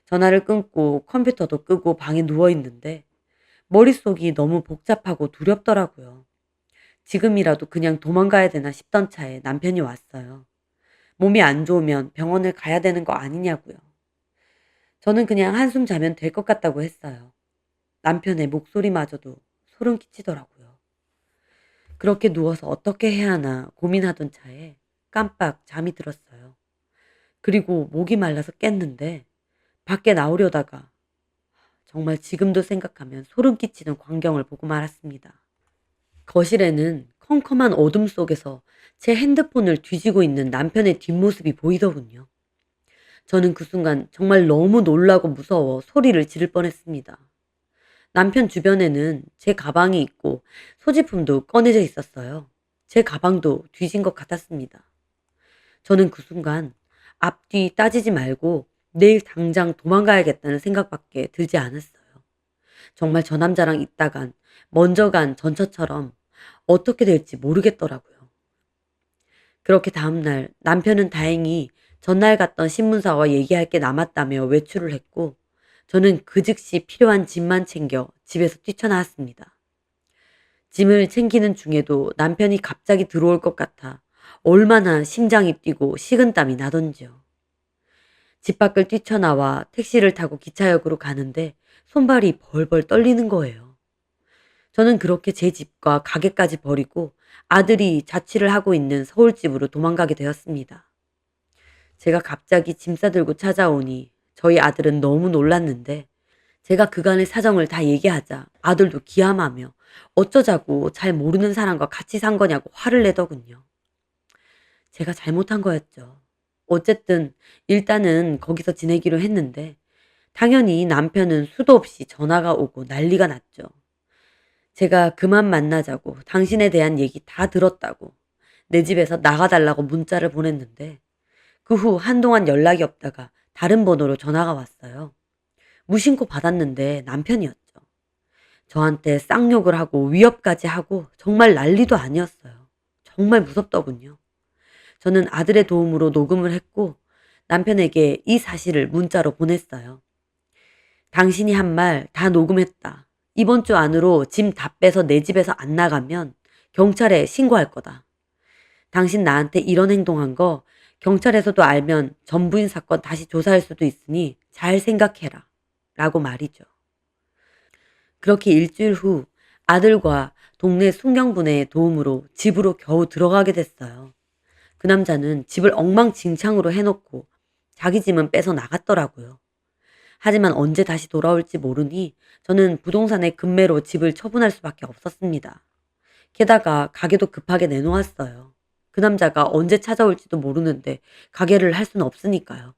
전화를 끊고 컴퓨터도 끄고 방에 누워 있는데 머릿속이 너무 복잡하고 두렵더라고요. 지금이라도 그냥 도망가야 되나 싶던 차에 남편이 왔어요. 몸이 안 좋으면 병원을 가야 되는 거 아니냐고요. 저는 그냥 한숨 자면 될 것 같다고 했어요. 남편의 목소리마저도 소름 끼치더라고요. 그렇게 누워서 어떻게 해야 하나 고민하던 차에 깜빡 잠이 들었어요. 그리고 목이 말라서 깼는데 밖에 나오려다가 정말 지금도 생각하면 소름 끼치는 광경을 보고 말았습니다. 거실에는 컴컴한 어둠 속에서 제 핸드폰을 뒤지고 있는 남편의 뒷모습이 보이더군요. 저는 그 순간 정말 너무 놀라고 무서워 소리를 지를 뻔했습니다. 남편 주변에는 제 가방이 있고 소지품도 꺼내져 있었어요. 제 가방도 뒤진 것 같았습니다. 저는 그 순간 앞뒤 따지지 말고 내일 당장 도망가야겠다는 생각밖에 들지 않았어요. 정말 저 남자랑 있다간 먼저 간 전처처럼 어떻게 될지 모르겠더라고요. 그렇게 다음날 남편은 다행히 전날 갔던 신문사와 얘기할 게 남았다며 외출을 했고 저는 그 즉시 필요한 짐만 챙겨 집에서 뛰쳐나왔습니다. 짐을 챙기는 중에도 남편이 갑자기 들어올 것 같아 얼마나 심장이 뛰고 식은땀이 나던지요. 집 밖을 뛰쳐나와 택시를 타고 기차역으로 가는데 손발이 벌벌 떨리는 거예요. 저는 그렇게 제 집과 가게까지 버리고 아들이 자취를 하고 있는 서울집으로 도망가게 되었습니다. 제가 갑자기 짐 싸들고 찾아오니 저희 아들은 너무 놀랐는데 제가 그간의 사정을 다 얘기하자 아들도 기함하며 어쩌자고 잘 모르는 사람과 같이 산 거냐고 화를 내더군요. 제가 잘못한 거였죠. 어쨌든 일단은 거기서 지내기로 했는데 당연히 남편은 수도 없이 전화가 오고 난리가 났죠. 제가 그만 만나자고 당신에 대한 얘기 다 들었다고 내 집에서 나가달라고 문자를 보냈는데 그 후 한동안 연락이 없다가 다른 번호로 전화가 왔어요. 무심코 받았는데 남편이었죠. 저한테 쌍욕을 하고 위협까지 하고 정말 난리도 아니었어요. 정말 무섭더군요. 저는 아들의 도움으로 녹음을 했고 남편에게 이 사실을 문자로 보냈어요. 당신이 한 말 다 녹음했다. 이번 주 안으로 짐 다 빼서 내 집에서 안 나가면 경찰에 신고할 거다. 당신 나한테 이런 행동한 거 경찰에서도 알면 전부인 사건 다시 조사할 수도 있으니 잘 생각해라. 라고 말이죠. 그렇게 일주일 후 아들과 동네 순경분의 도움으로 집으로 겨우 들어가게 됐어요. 그 남자는 집을 엉망진창으로 해놓고 자기 짐은 빼서 나갔더라고요. 하지만 언제 다시 돌아올지 모르니 저는 부동산의 급매로 집을 처분할 수밖에 없었습니다. 게다가 가게도 급하게 내놓았어요. 그 남자가 언제 찾아올지도 모르는데 가게를 할 수는 없으니까요.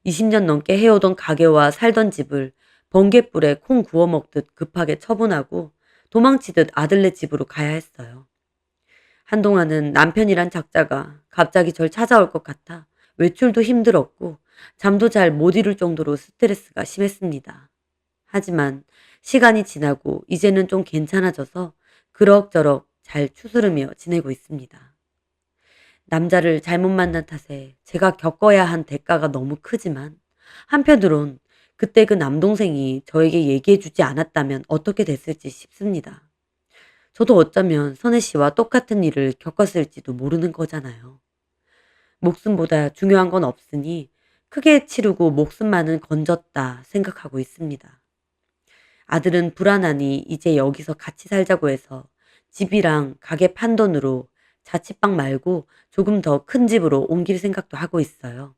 20년 넘게 해오던 가게와 살던 집을 번갯불에 콩 구워 먹듯 급하게 처분하고 도망치듯 아들네 집으로 가야 했어요. 한동안은 남편이란 작자가 갑자기 절 찾아올 것 같아 외출도 힘들었고 잠도 잘 못 이룰 정도로 스트레스가 심했습니다. 하지만 시간이 지나고 이제는 좀 괜찮아져서 그럭저럭 잘 추스르며 지내고 있습니다. 남자를 잘못 만난 탓에 제가 겪어야 한 대가가 너무 크지만 한편으론 그때 그 남동생이 저에게 얘기해주지 않았다면 어떻게 됐을지 싶습니다. 저도 어쩌면 선혜 씨와 똑같은 일을 겪었을지도 모르는 거잖아요. 목숨보다 중요한 건 없으니 크게 치르고 목숨만은 건졌다 생각하고 있습니다. 아들은 불안하니 이제 여기서 같이 살자고 해서 집이랑 가게 판돈으로 자취방 말고 조금 더 큰 집으로 옮길 생각도 하고 있어요.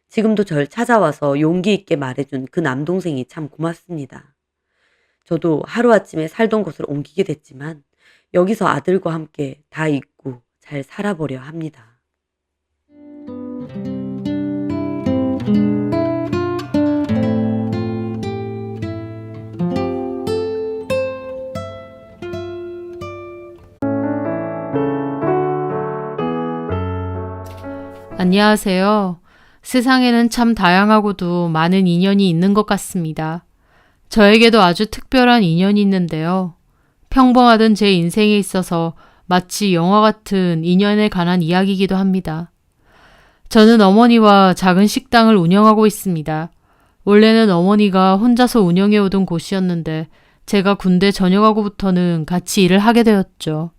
지금도 절 찾아와서 용기 있게 말해준 그 남동생이 참 고맙습니다. 저도 하루아침에 살던 곳을 옮기게 됐지만 여기서 아들과 함께 다 잊고 잘 살아보려 합니다. 안녕하세요. 세상에는 참 다양하고도 많은 인연이 있는 것 같습니다. 저에게도 아주 특별한 인연이 있는데요. 평범하던 제 인생에 있어서 마치 영화 같은 인연에 관한 이야기이기도 합니다. 저는 어머니와 작은 식당을 운영하고 있습니다. 원래는 어머니가 혼자서 운영해오던 곳이었는데 제가 군대 전역하고부터는 같이 일을 하게 되었죠.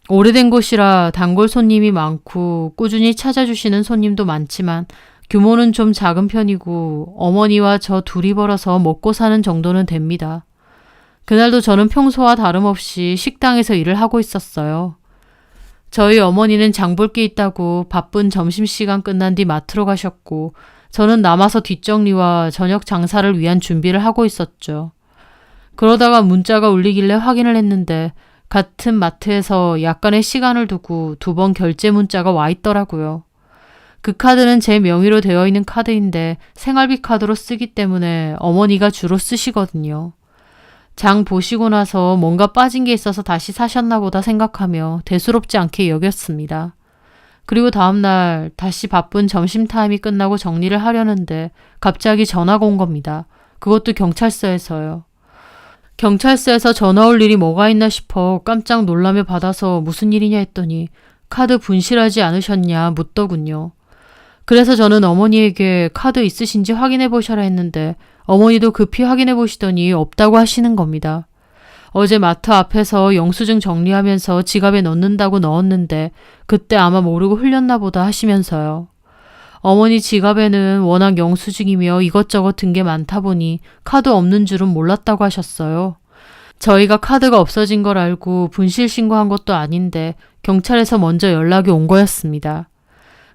오래된 곳이라 단골 손님이 많고 꾸준히 찾아주시는 손님도 많지만 규모는 좀 작은 편이고 어머니와 저 둘이 벌어서 먹고 사는 정도는 됩니다. 그날도 저는 평소와 다름없이 식당에서 일을 하고 있었어요. 저희 어머니는 장볼 게 있다고 바쁜 점심시간 끝난 뒤 마트로 가셨고 저는 남아서 뒷정리와 저녁 장사를 위한 준비를 하고 있었죠. 그러다가 문자가 울리길래 확인을 했는데 같은 마트에서 약간의 시간을 두고 2번 결제 문자가 와 있더라고요. 그 카드는 제 명의로 되어 있는 카드인데 생활비 카드로 쓰기 때문에 어머니가 주로 쓰시거든요. 장 보시고 나서 뭔가 빠진 게 있어서 다시 사셨나 보다 생각하며 대수롭지 않게 여겼습니다. 그리고 다음날 다시 바쁜 점심타임이 끝나고 정리를 하려는데 갑자기 전화가 온 겁니다. 그것도 경찰서에서요. 경찰서에서 전화 올 일이 뭐가 있나 싶어 깜짝 놀라며 받아서 무슨 일이냐 했더니 카드 분실하지 않으셨냐 묻더군요. 그래서 저는 어머니에게 카드 있으신지 확인해 보셔라 했는데 어머니도 급히 확인해 보시더니 없다고 하시는 겁니다. 어제 마트 앞에서 영수증 정리하면서 지갑에 넣는다고 넣었는데 그때 아마 모르고 흘렸나 보다 하시면서요. 어머니 지갑에는 워낙 영수증이며 이것저것 든 게 많다 보니 카드 없는 줄은 몰랐다고 하셨어요. 저희가 카드가 없어진 걸 알고 분실 신고한 것도 아닌데 경찰에서 먼저 연락이 온 거였습니다.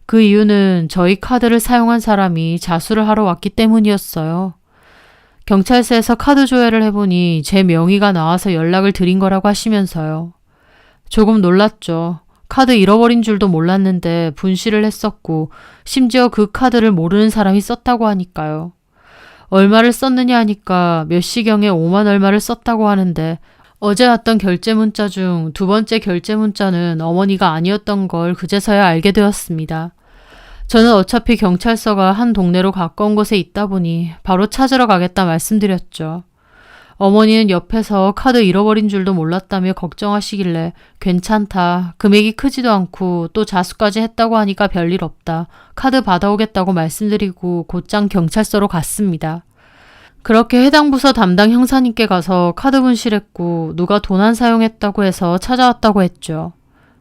그 이유는 저희 카드를 사용한 사람이 자수를 하러 왔기 때문이었어요. 경찰서에서 카드 조회를 해보니 제 명의가 나와서 연락을 드린 거라고 하시면서요. 조금 놀랐죠. 카드 잃어버린 줄도 몰랐는데 분실을 했었고 심지어 그 카드를 모르는 사람이 썼다고 하니까요. 얼마를 썼느냐 하니까 몇 시경에 5만 얼마를 썼다고 하는데 어제 왔던 결제 문자 중 2번째 결제 문자는 어머니가 아니었던 걸 그제서야 알게 되었습니다. 저는 어차피 경찰서가 한 동네로 가까운 곳에 있다 보니 바로 찾으러 가겠다 말씀드렸죠. 어머니는 옆에서 카드 잃어버린 줄도 몰랐다며 걱정하시길래 괜찮다. 금액이 크지도 않고 또 자수까지 했다고 하니까 별일 없다. 카드 받아오겠다고 말씀드리고 곧장 경찰서로 갔습니다. 그렇게 해당 부서 담당 형사님께 가서 카드 분실했고 누가 도난 사용했다고 해서 찾아왔다고 했죠.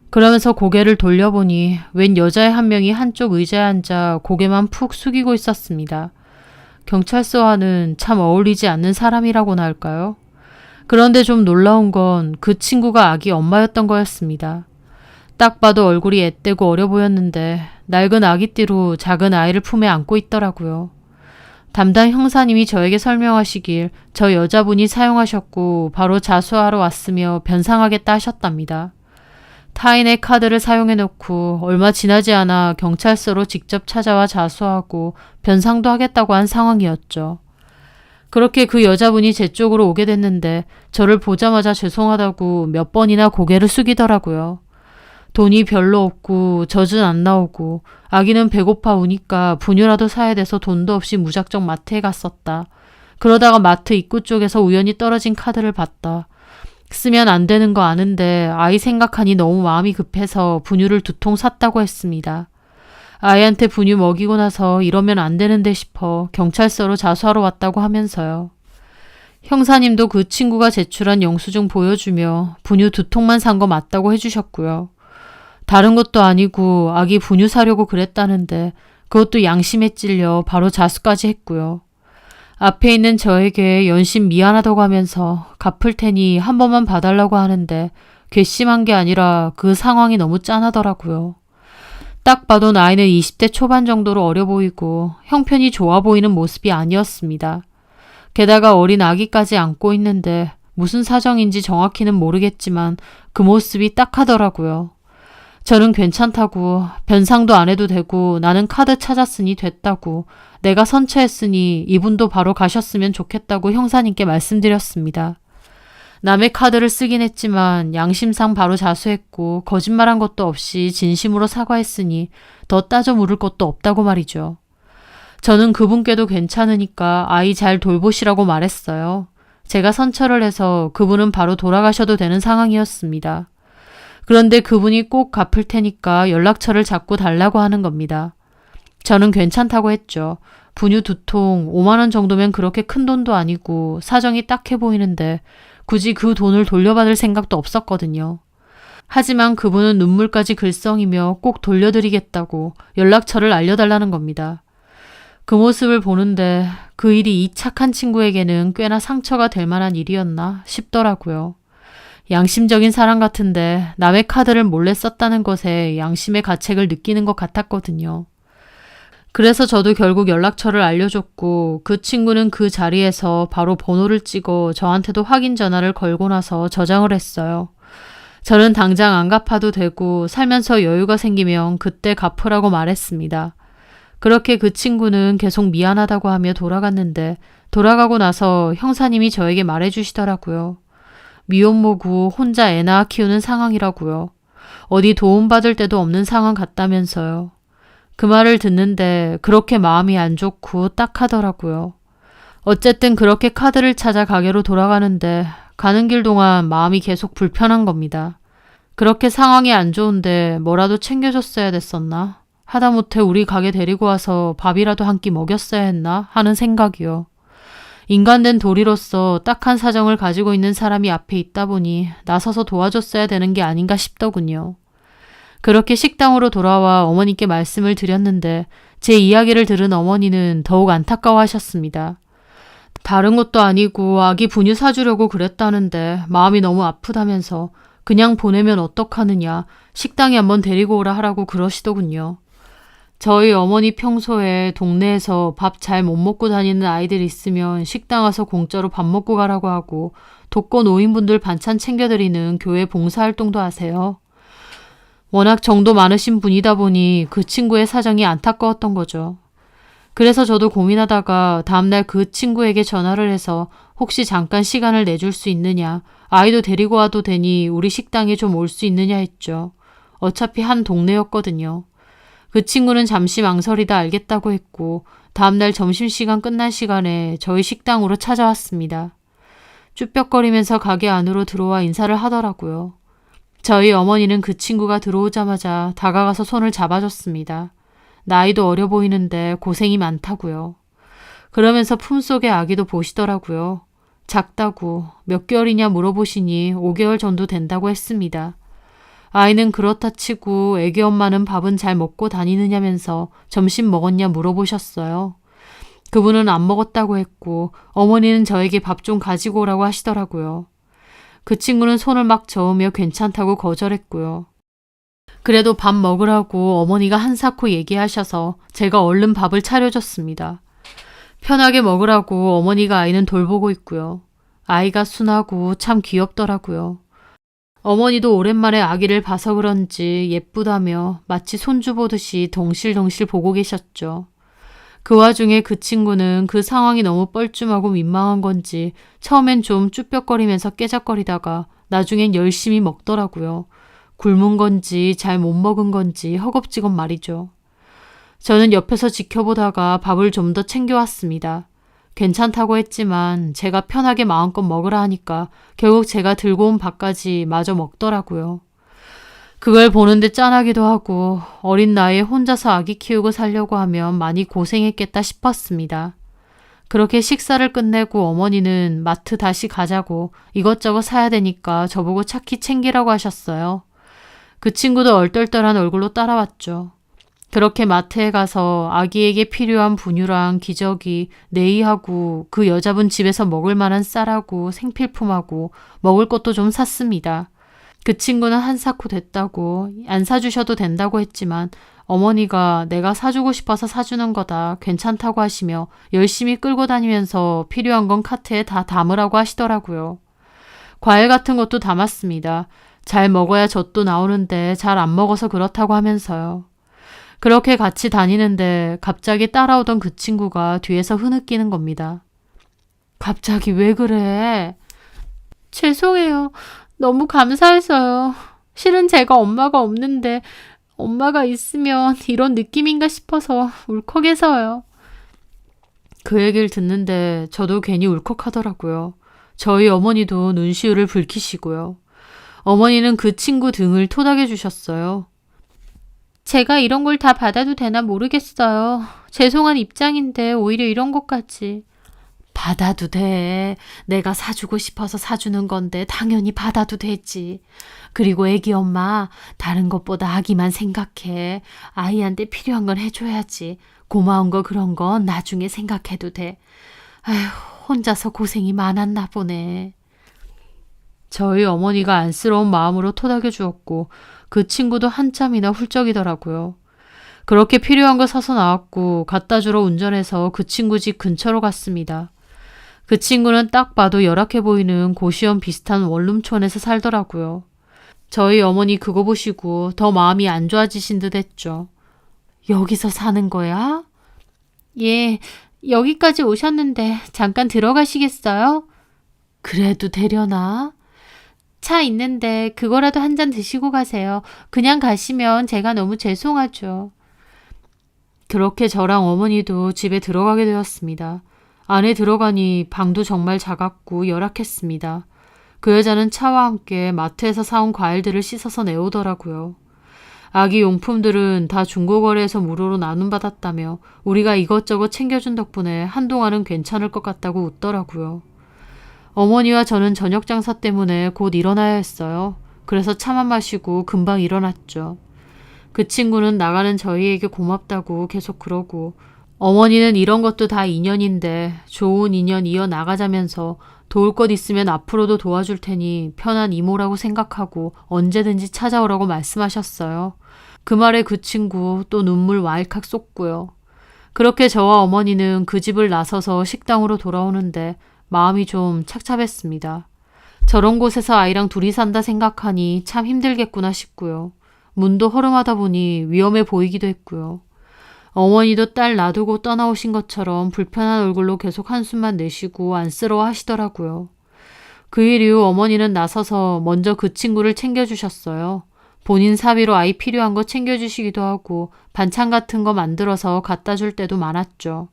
그러면서 고개를 돌려보니 웬 여자의 한 명이 한쪽 의자에 앉아 고개만 푹 숙이고 있었습니다. 경찰서와는 참 어울리지 않는 사람이라고나 할까요? 그런데 좀 놀라운 건 그 친구가 아기 엄마였던 거였습니다. 딱 봐도 얼굴이 앳되고 어려 보였는데 낡은 아기띠로 작은 아이를 품에 안고 있더라고요. 담당 형사님이 저에게 설명하시길 저 여자분이 사용하셨고 바로 자수하러 왔으며 변상하겠다 하셨답니다. 타인의 카드를 사용해놓고 얼마 지나지 않아 경찰서로 직접 찾아와 자수하고 변상도 하겠다고 한 상황이었죠. 그렇게 그 여자분이 제 쪽으로 오게 됐는데 저를 보자마자 죄송하다고 몇 번이나 고개를 숙이더라고요. 돈이 별로 없고 젖은 안 나오고 아기는 배고파 우니까 분유라도 사야 돼서 돈도 없이 무작정 마트에 갔었다. 그러다가 마트 입구 쪽에서 우연히 떨어진 카드를 봤다. 쓰면 안 되는 거 아는데 아이 생각하니 너무 마음이 급해서 분유를 2통 샀다고 했습니다. 아이한테 분유 먹이고 나서 이러면 안 되는데 싶어 경찰서로 자수하러 왔다고 하면서요. 형사님도 그 친구가 제출한 영수증 보여주며 분유 2통만 산 거 맞다고 해주셨고요. 다른 것도 아니고 아기 분유 사려고 그랬다는데 그것도 양심에 찔려 바로 자수까지 했고요. 앞에 있는 저에게 연신 미안하다고 하면서 갚을 테니 한 번만 봐달라고 하는데 괘씸한 게 아니라 그 상황이 너무 짠하더라고요. 딱 봐도 나이는 20대 초반 정도로 어려 보이고 형편이 좋아 보이는 모습이 아니었습니다. 게다가 어린 아기까지 안고 있는데 무슨 사정인지 정확히는 모르겠지만 그 모습이 딱하더라고요. 저는 괜찮다고 변상도 안 해도 되고 나는 카드 찾았으니 됐다고 내가 선처했으니 이분도 바로 가셨으면 좋겠다고 형사님께 말씀드렸습니다. 남의 카드를 쓰긴 했지만 양심상 바로 자수했고 거짓말한 것도 없이 진심으로 사과했으니 더 따져 물을 것도 없다고 말이죠. 저는 그분께도 괜찮으니까 아이 잘 돌보시라고 말했어요. 제가 선처를 해서 그분은 바로 돌아가셔도 되는 상황이었습니다. 그런데 그분이 꼭 갚을 테니까 연락처를 자꾸 달라고 하는 겁니다. 저는 괜찮다고 했죠. 분유 2통 5만 원 정도면 그렇게 큰 돈도 아니고 사정이 딱해 보이는데 굳이 그 돈을 돌려받을 생각도 없었거든요. 하지만 그분은 눈물까지 글썽이며 꼭 돌려드리겠다고 연락처를 알려달라는 겁니다. 그 모습을 보는데 그 일이 이 착한 친구에게는 꽤나 상처가 될 만한 일이었나 싶더라고요. 양심적인 사람 같은데 남의 카드를 몰래 썼다는 것에 양심의 가책을 느끼는 것 같았거든요. 그래서 저도 결국 연락처를 알려줬고 그 친구는 그 자리에서 바로 번호를 찍어 저한테도 확인 전화를 걸고 나서 저장을 했어요. 저는 당장 안 갚아도 되고 살면서 여유가 생기면 그때 갚으라고 말했습니다. 그렇게 그 친구는 계속 미안하다고 하며 돌아갔는데 돌아가고 나서 형사님이 저에게 말해주시더라고요. 미혼모고 혼자 애 낳아 키우는 상황이라고요. 어디 도움받을 데도 없는 상황 같다면서요. 그 말을 듣는데 그렇게 마음이 안 좋고 딱하더라고요. 어쨌든 그렇게 카드를 찾아 가게로 돌아가는데 가는 길 동안 마음이 계속 불편한 겁니다. 그렇게 상황이 안 좋은데 뭐라도 챙겨줬어야 됐었나? 하다못해 우리 가게 데리고 와서 밥이라도 한 끼 먹였어야 했나? 하는 생각이요. 인간된 도리로서 딱한 사정을 가지고 있는 사람이 앞에 있다 보니 나서서 도와줬어야 되는 게 아닌가 싶더군요. 그렇게 식당으로 돌아와 어머니께 말씀을 드렸는데 제 이야기를 들은 어머니는 더욱 안타까워하셨습니다. 다른 것도 아니고 아기 분유 사주려고 그랬다는데 마음이 너무 아프다면서 그냥 보내면 어떡하느냐, 식당에 한번 데리고 오라 하라고 그러시더군요. 저희 어머니 평소에 동네에서 밥 잘 못 먹고 다니는 아이들 있으면 식당 와서 공짜로 밥 먹고 가라고 하고 독거 노인분들 반찬 챙겨드리는 교회 봉사활동도 하세요. 워낙 정도 많으신 분이다 보니 그 친구의 사정이 안타까웠던 거죠. 그래서 저도 고민하다가 다음날 그 친구에게 전화를 해서 혹시 잠깐 시간을 내줄 수 있느냐, 아이도 데리고 와도 되니 우리 식당에 좀 올 수 있느냐 했죠. 어차피 한 동네였거든요. 그 친구는 잠시 망설이다 알겠다고 했고 다음날 점심시간 끝날 시간에 저희 식당으로 찾아왔습니다. 쭈뼛거리면서 가게 안으로 들어와 인사를 하더라고요. 저희 어머니는 그 친구가 들어오자마자 다가가서 손을 잡아줬습니다. 나이도 어려 보이는데 고생이 많다고요. 그러면서 품속의 아기도 보시더라고요. 작다고 몇 개월이냐 물어보시니 5개월 정도 된다고 했습니다. 아이는 그렇다 치고 애기 엄마는 밥은 잘 먹고 다니느냐면서 점심 먹었냐 물어보셨어요. 그분은 안 먹었다고 했고 어머니는 저에게 밥 좀 가지고 오라고 하시더라고요. 그 친구는 손을 막 저으며 괜찮다고 거절했고요. 그래도 밥 먹으라고 어머니가 한사코 얘기하셔서 제가 얼른 밥을 차려줬습니다. 편하게 먹으라고 어머니가 아이는 돌보고 있고요. 아이가 순하고 참 귀엽더라고요. 어머니도 오랜만에 아기를 봐서 그런지 예쁘다며 마치 손주 보듯이 덩실덩실 보고 계셨죠. 그 와중에 그 친구는 그 상황이 너무 뻘쭘하고 민망한 건지 처음엔 좀 쭈뼛거리면서 깨작거리다가 나중엔 열심히 먹더라고요. 굶은 건지 잘 못 먹은 건지 허겁지겁 말이죠. 저는 옆에서 지켜보다가 밥을 좀 더 챙겨왔습니다. 괜찮다고 했지만 제가 편하게 마음껏 먹으라 하니까 결국 제가 들고 온 밥까지 마저 먹더라고요. 그걸 보는데 짠하기도 하고 어린 나이에 혼자서 아기 키우고 살려고 하면 많이 고생했겠다 싶었습니다. 그렇게 식사를 끝내고 어머니는 마트 다시 가자고 이것저것 사야 되니까 저보고 차키 챙기라고 하셨어요. 그 친구도 얼떨떨한 얼굴로 따라왔죠. 그렇게 마트에 가서 아기에게 필요한 분유랑 기저귀, 네이하고 그 여자분 집에서 먹을 만한 쌀하고 생필품하고 먹을 것도 좀 샀습니다. 그 친구는 한 사코 됐다고 안 사주셔도 된다고 했지만 어머니가 내가 사주고 싶어서 사주는 거다 괜찮다고 하시며 열심히 끌고 다니면서 필요한 건 카트에 다 담으라고 하시더라고요. 과일 같은 것도 담았습니다. 잘 먹어야 젖도 나오는데 잘 안 먹어서 그렇다고 하면서요. 그렇게 같이 다니는데 갑자기 따라오던 그 친구가 뒤에서 흐느끼는 겁니다. 갑자기 왜 그래? 죄송해요. 너무 감사해서요. 실은 제가 엄마가 없는데 엄마가 있으면 이런 느낌인가 싶어서 울컥해서요. 그 얘기를 듣는데 저도 괜히 울컥하더라고요. 저희 어머니도 눈시울을 붉히시고요. 어머니는 그 친구 등을 토닥여 주셨어요. 제가 이런 걸 다 받아도 되나 모르겠어요. 죄송한 입장인데 오히려 이런 것까지. 받아도 돼. 내가 사주고 싶어서 사주는 건데 당연히 받아도 되지. 그리고 애기 엄마, 다른 것보다 아기만 생각해. 아이한테 필요한 건 해줘야지. 고마운 거 그런 건 나중에 생각해도 돼. 아휴, 혼자서 고생이 많았나 보네. 저희 어머니가 안쓰러운 마음으로 토닥여 주었고 그 친구도 한참이나 훌쩍이더라고요. 그렇게 필요한 거 사서 나왔고 갖다 주러 운전해서 그 친구 집 근처로 갔습니다. 그 친구는 딱 봐도 열악해 보이는 고시원 비슷한 원룸촌에서 살더라고요. 저희 어머니 그거 보시고 더 마음이 안 좋아지신 듯 했죠. 여기서 사는 거야? 예, 여기까지 오셨는데 잠깐 들어가시겠어요? 그래도 되려나? 차 있는데 그거라도 한 잔 드시고 가세요. 그냥 가시면 제가 너무 죄송하죠. 그렇게 저랑 어머니도 집에 들어가게 되었습니다. 안에 들어가니 방도 정말 작았고 열악했습니다. 그 여자는 차와 함께 마트에서 사온 과일들을 씻어서 내오더라고요. 아기 용품들은 다 중고거래에서 무료로 나눔받았다며 우리가 이것저것 챙겨준 덕분에 한동안은 괜찮을 것 같다고 웃더라고요. 어머니와 저는 저녁 장사 때문에 곧 일어나야 했어요. 그래서 차만 마시고 금방 일어났죠. 그 친구는 나가는 저희에게 고맙다고 계속 그러고 어머니는 이런 것도 다 인연인데 좋은 인연 이어나가자면서 도울 것 있으면 앞으로도 도와줄 테니 편한 이모라고 생각하고 언제든지 찾아오라고 말씀하셨어요. 그 말에 그 친구 또 눈물 왈칵 쏟고요. 그렇게 저와 어머니는 그 집을 나서서 식당으로 돌아오는데 마음이 좀 착잡했습니다. 저런 곳에서 아이랑 둘이 산다 생각하니 참 힘들겠구나 싶고요. 문도 허름하다 보니 위험해 보이기도 했고요. 어머니도 딸 놔두고 떠나오신 것처럼 불편한 얼굴로 계속 한숨만 내쉬고 안쓰러워 하시더라고요. 그 일 이후 어머니는 나서서 먼저 그 친구를 챙겨주셨어요. 본인 사비로 아이 필요한 거 챙겨주시기도 하고 반찬 같은 거 만들어서 갖다 줄 때도 많았죠.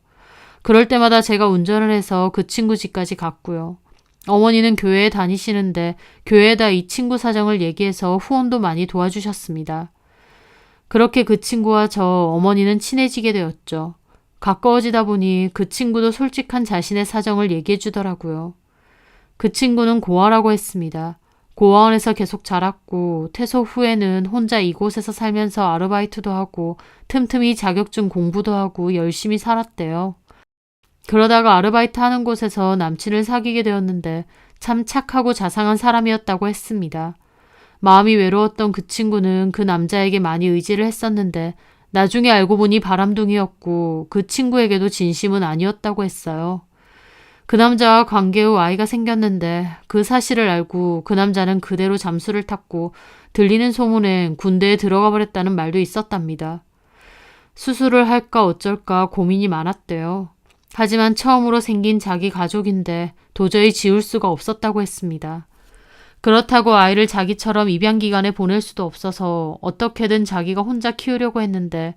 그럴 때마다 제가 운전을 해서 그 친구 집까지 갔고요. 어머니는 교회에 다니시는데 교회에다 이 친구 사정을 얘기해서 후원도 많이 도와주셨습니다. 그렇게 그 친구와 저 어머니는 친해지게 되었죠. 가까워지다 보니 그 친구도 솔직한 자신의 사정을 얘기해 주더라고요. 그 친구는 고아라고 했습니다. 고아원에서 계속 자랐고 퇴소 후에는 혼자 이곳에서 살면서 아르바이트도 하고 틈틈이 자격증 공부도 하고 열심히 살았대요. 그러다가 아르바이트 하는 곳에서 남친을 사귀게 되었는데 참 착하고 자상한 사람이었다고 했습니다. 마음이 외로웠던 그 친구는 그 남자에게 많이 의지를 했었는데 나중에 알고 보니 바람둥이였고 그 친구에게도 진심은 아니었다고 했어요. 그 남자와 관계 후 아이가 생겼는데 그 사실을 알고 그 남자는 그대로 잠수를 탔고 들리는 소문엔 군대에 들어가 버렸다는 말도 있었답니다. 수술을 할까 어쩔까 고민이 많았대요. 하지만 처음으로 생긴 자기 가족인데 도저히 지울 수가 없었다고 했습니다. 그렇다고 아이를 자기처럼 입양기관에 보낼 수도 없어서 어떻게든 자기가 혼자 키우려고 했는데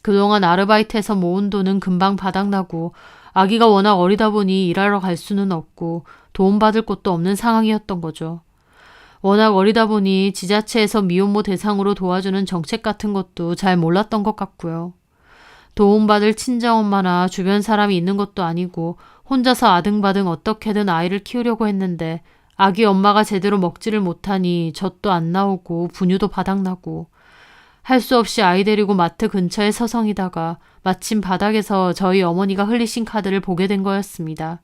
그동안 아르바이트해서 모은 돈은 금방 바닥나고 아기가 워낙 어리다 보니 일하러 갈 수는 없고 도움받을 곳도 없는 상황이었던 거죠. 워낙 어리다 보니 지자체에서 미혼모 대상으로 도와주는 정책 같은 것도 잘 몰랐던 것 같고요. 도움받을 친정엄마나 주변 사람이 있는 것도 아니고 혼자서 아등바등 어떻게든 아이를 키우려고 했는데 아기 엄마가 제대로 먹지를 못하니 젖도 안 나오고 분유도 바닥나고 할 수 없이 아이 데리고 마트 근처에 서성이다가 마침 바닥에서 저희 어머니가 흘리신 카드를 보게 된 거였습니다.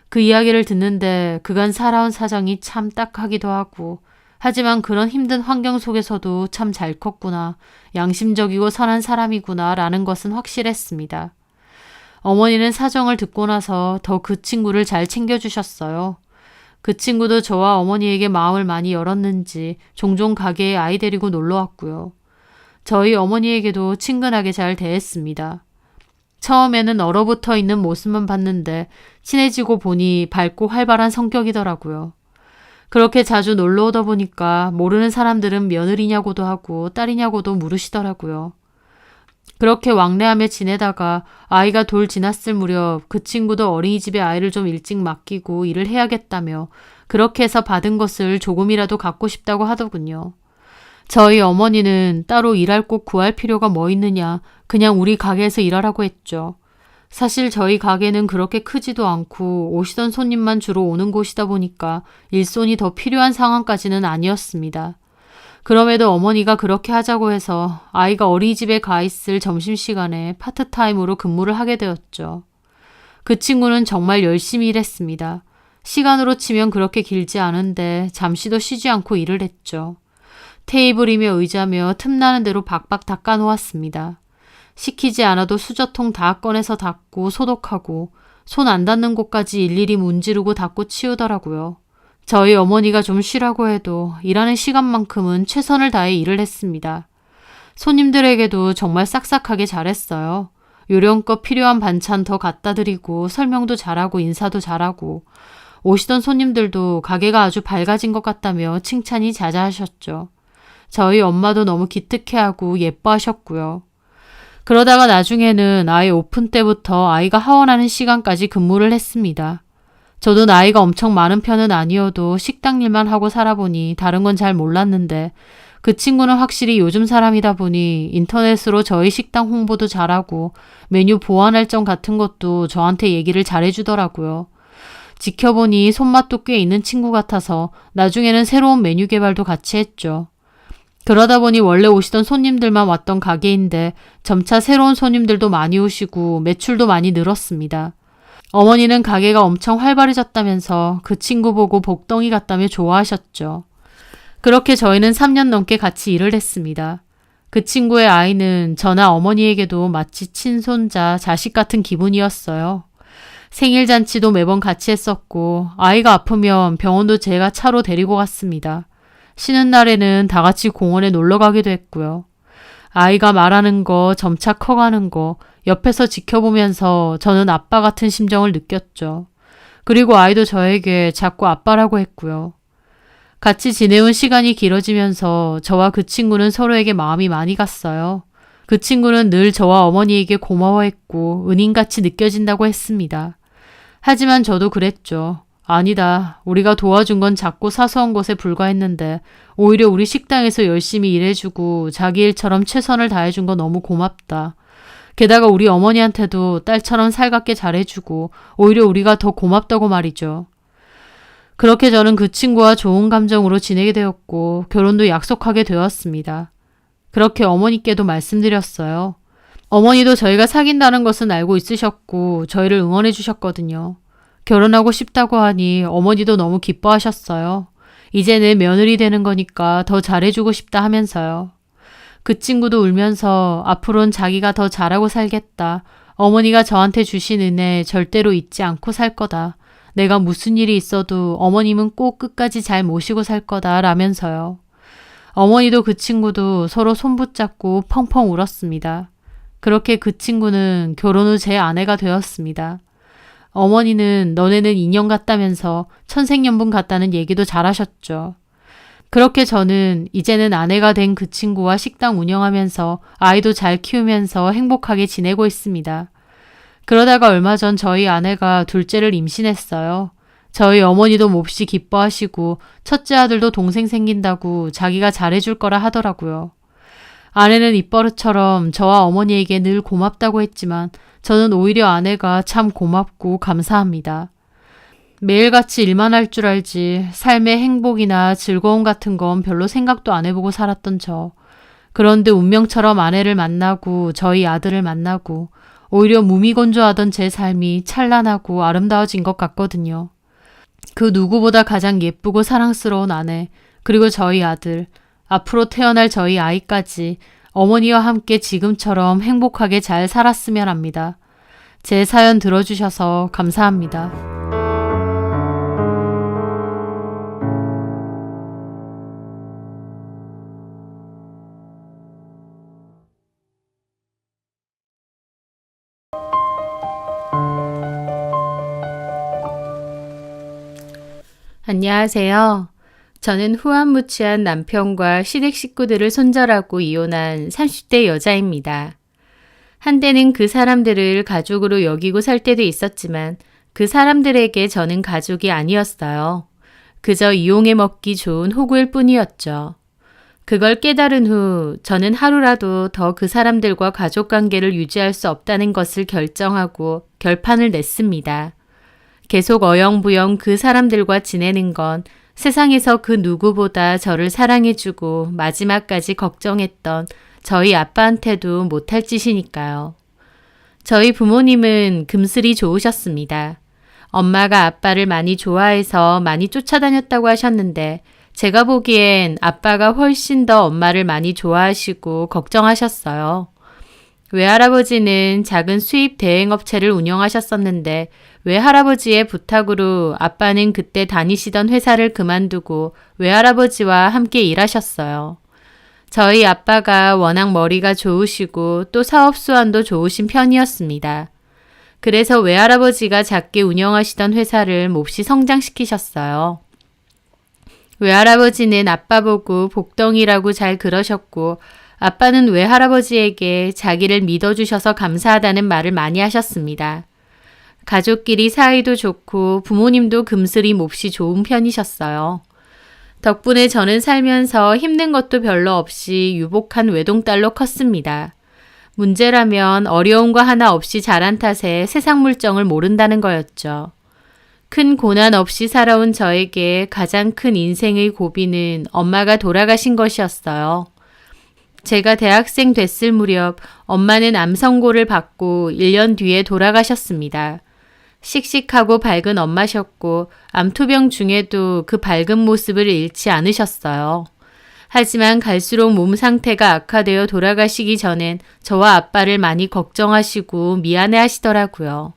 그 이야기를 듣는데 그간 살아온 사정이 참 딱하기도 하고 하지만 그런 힘든 환경 속에서도 참 잘 컸구나, 양심적이고 선한 사람이구나 라는 것은 확실했습니다. 어머니는 사정을 듣고 나서 더 그 친구를 잘 챙겨주셨어요. 그 친구도 저와 어머니에게 마음을 많이 열었는지 종종 가게에 아이 데리고 놀러 왔고요. 저희 어머니에게도 친근하게 잘 대했습니다. 처음에는 얼어붙어 있는 모습만 봤는데 친해지고 보니 밝고 활발한 성격이더라고요. 그렇게 자주 놀러 오다 보니까 모르는 사람들은 며느리냐고도 하고 딸이냐고도 물으시더라고요. 그렇게 왕래하며 지내다가 아이가 돌 지났을 무렵 그 친구도 어린이집에 아이를 좀 일찍 맡기고 일을 해야겠다며 그렇게 해서 받은 것을 조금이라도 갖고 싶다고 하더군요. 저희 어머니는 따로 일할 곳 구할 필요가 뭐 있느냐, 그냥 우리 가게에서 일하라고 했죠. 사실 저희 가게는 그렇게 크지도 않고 오시던 손님만 주로 오는 곳이다 보니까 일손이 더 필요한 상황까지는 아니었습니다. 그럼에도 어머니가 그렇게 하자고 해서 아이가 어린이집에 가 있을 점심시간에 파트타임으로 근무를 하게 되었죠. 그 친구는 정말 열심히 일했습니다. 시간으로 치면 그렇게 길지 않은데 잠시도 쉬지 않고 일을 했죠. 테이블이며 의자며 틈나는 대로 박박 닦아 놓았습니다. 시키지 않아도 수저통 다 꺼내서 닦고 소독하고 손 안 닿는 곳까지 일일이 문지르고 닦고 치우더라고요. 저희 어머니가 좀 쉬라고 해도 일하는 시간만큼은 최선을 다해 일을 했습니다. 손님들에게도 정말 싹싹하게 잘했어요. 요령껏 필요한 반찬 더 갖다 드리고 설명도 잘하고 인사도 잘하고 오시던 손님들도 가게가 아주 밝아진 것 같다며 칭찬이 자자하셨죠. 저희 엄마도 너무 기특해하고 예뻐하셨고요. 그러다가 나중에는 아이 오픈 때부터 아이가 하원하는 시간까지 근무를 했습니다. 저도 나이가 엄청 많은 편은 아니어도 식당 일만 하고 살아보니 다른 건 잘 몰랐는데 그 친구는 확실히 요즘 사람이다 보니 인터넷으로 저희 식당 홍보도 잘하고 메뉴 보완 할점 같은 것도 저한테 얘기를 잘해주더라고요. 지켜보니 손맛도 꽤 있는 친구 같아서 나중에는 새로운 메뉴 개발도 같이 했죠. 그러다 보니 원래 오시던 손님들만 왔던 가게인데 점차 새로운 손님들도 많이 오시고 매출도 많이 늘었습니다. 어머니는 가게가 엄청 활발해졌다면서 그 친구 보고 복덩이 같다며 좋아하셨죠. 그렇게 저희는 3년 넘게 같이 일을 했습니다. 그 친구의 아이는 저나 어머니에게도 마치 친손자, 자식 같은 기분이었어요. 생일 잔치도 매번 같이 했었고 아이가 아프면 병원도 제가 차로 데리고 갔습니다. 쉬는 날에는 다 같이 공원에 놀러 가기도 했고요. 아이가 말하는 거, 점차 커가는 거 옆에서 지켜보면서 저는 아빠 같은 심정을 느꼈죠. 그리고 아이도 저에게 자꾸 아빠라고 했고요. 같이 지내온 시간이 길어지면서 저와 그 친구는 서로에게 마음이 많이 갔어요. 그 친구는 늘 저와 어머니에게 고마워했고 은인같이 느껴진다고 했습니다. 하지만 저도 그랬죠. 아니다. 우리가 도와준 건 작고 사소한 것에 불과했는데 오히려 우리 식당에서 열심히 일해주고 자기 일처럼 최선을 다해준 거 너무 고맙다. 게다가 우리 어머니한테도 딸처럼 살갑게 잘해주고 오히려 우리가 더 고맙다고 말이죠. 그렇게 저는 그 친구와 좋은 감정으로 지내게 되었고 결혼도 약속하게 되었습니다. 그렇게 어머니께도 말씀드렸어요. 어머니도 저희가 사귄다는 것은 알고 있으셨고 저희를 응원해 주셨거든요. 결혼하고 싶다고 하니 어머니도 너무 기뻐하셨어요. 이제 내 며느리 되는 거니까 더 잘해주고 싶다 하면서요. 그 친구도 울면서 앞으로는 자기가 더 잘하고 살겠다. 어머니가 저한테 주신 은혜 절대로 잊지 않고 살 거다. 내가 무슨 일이 있어도 어머님은 꼭 끝까지 잘 모시고 살 거다 라면서요. 어머니도 그 친구도 서로 손 붙잡고 펑펑 울었습니다. 그렇게 그 친구는 결혼 후 제 아내가 되었습니다. 어머니는 너네는 인연 같다면서 천생연분 같다는 얘기도 잘하셨죠. 그렇게 저는 이제는 아내가 된 그 친구와 식당 운영하면서 아이도 잘 키우면서 행복하게 지내고 있습니다. 그러다가 얼마 전 저희 아내가 둘째를 임신했어요. 저희 어머니도 몹시 기뻐하시고 첫째 아들도 동생 생긴다고 자기가 잘해줄 거라 하더라고요. 아내는 입버릇처럼 저와 어머니에게 늘 고맙다고 했지만 저는 오히려 아내가 참 고맙고 감사합니다. 매일같이 일만 할 줄 알지 삶의 행복이나 즐거움 같은 건 별로 생각도 안 해보고 살았던 저. 그런데 운명처럼 아내를 만나고 저희 아들을 만나고 오히려 무미건조하던 제 삶이 찬란하고 아름다워진 것 같거든요. 그 누구보다 가장 예쁘고 사랑스러운 아내, 그리고 저희 아들, 앞으로 태어날 저희 아이까지 어머니와 함께 지금처럼 행복하게 잘 살았으면 합니다. 제 사연 들어주셔서 감사합니다. 안녕하세요. 저는 후한무치한 남편과 시댁 식구들을 손절하고 이혼한 30대 여자입니다. 한때는 그 사람들을 가족으로 여기고 살 때도 있었지만 그 사람들에게 저는 가족이 아니었어요. 그저 이용해 먹기 좋은 호구일 뿐이었죠. 그걸 깨달은 후 저는 하루라도 더 그 사람들과 가족 관계를 유지할 수 없다는 것을 결정하고 결판을 냈습니다. 계속 어영부영 그 사람들과 지내는 건 세상에서 그 누구보다 저를 사랑해주고 마지막까지 걱정했던 저희 아빠한테도 못할 짓이니까요. 저희 부모님은 금슬이 좋으셨습니다. 엄마가 아빠를 많이 좋아해서 많이 쫓아다녔다고 하셨는데 제가 보기엔 아빠가 훨씬 더 엄마를 많이 좋아하시고 걱정하셨어요. 외할아버지는 작은 수입 대행업체를 운영하셨었는데 외할아버지의 부탁으로 아빠는 그때 다니시던 회사를 그만두고 외할아버지와 함께 일하셨어요. 저희 아빠가 워낙 머리가 좋으시고 또 사업 수완도 좋으신 편이었습니다. 그래서 외할아버지가 작게 운영하시던 회사를 몹시 성장시키셨어요. 외할아버지는 아빠 보고 복덩이라고 잘 그러셨고 아빠는 외할아버지에게 자기를 믿어주셔서 감사하다는 말을 많이 하셨습니다. 가족끼리 사이도 좋고 부모님도 금슬이 몹시 좋은 편이셨어요. 덕분에 저는 살면서 힘든 것도 별로 없이 유복한 외동딸로 컸습니다. 문제라면 어려운 거 하나 없이 자란 탓에 세상 물정을 모른다는 거였죠. 큰 고난 없이 살아온 저에게 가장 큰 인생의 고비는 엄마가 돌아가신 것이었어요. 제가 대학생 됐을 무렵 엄마는 암 선고를 받고 1년 뒤에 돌아가셨습니다. 씩씩하고 밝은 엄마셨고 암투병 중에도 그 밝은 모습을 잃지 않으셨어요. 하지만 갈수록 몸 상태가 악화되어 돌아가시기 전엔 저와 아빠를 많이 걱정하시고 미안해 하시더라고요.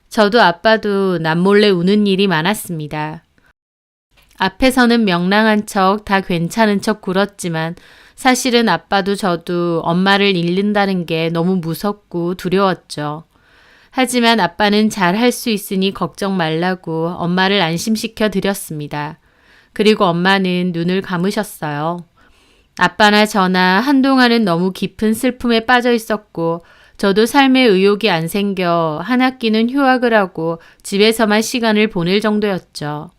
저도 아빠도 남몰래 우는 일이 많았습니다. 앞에서는 명랑한 척 다 괜찮은 척 굴었지만 사실은 아빠도 저도 엄마를 잃는다는 게 너무 무섭고 두려웠죠. 하지만 아빠는 잘 할 수 있으니 걱정 말라고 엄마를 안심시켜 드렸습니다. 그리고 엄마는 눈을 감으셨어요. 아빠나 저나 한동안은 너무 깊은 슬픔에 빠져 있었고 저도 삶에 의욕이 안 생겨 한 학기는 휴학을 하고 집에서만 시간을 보낼 정도였죠.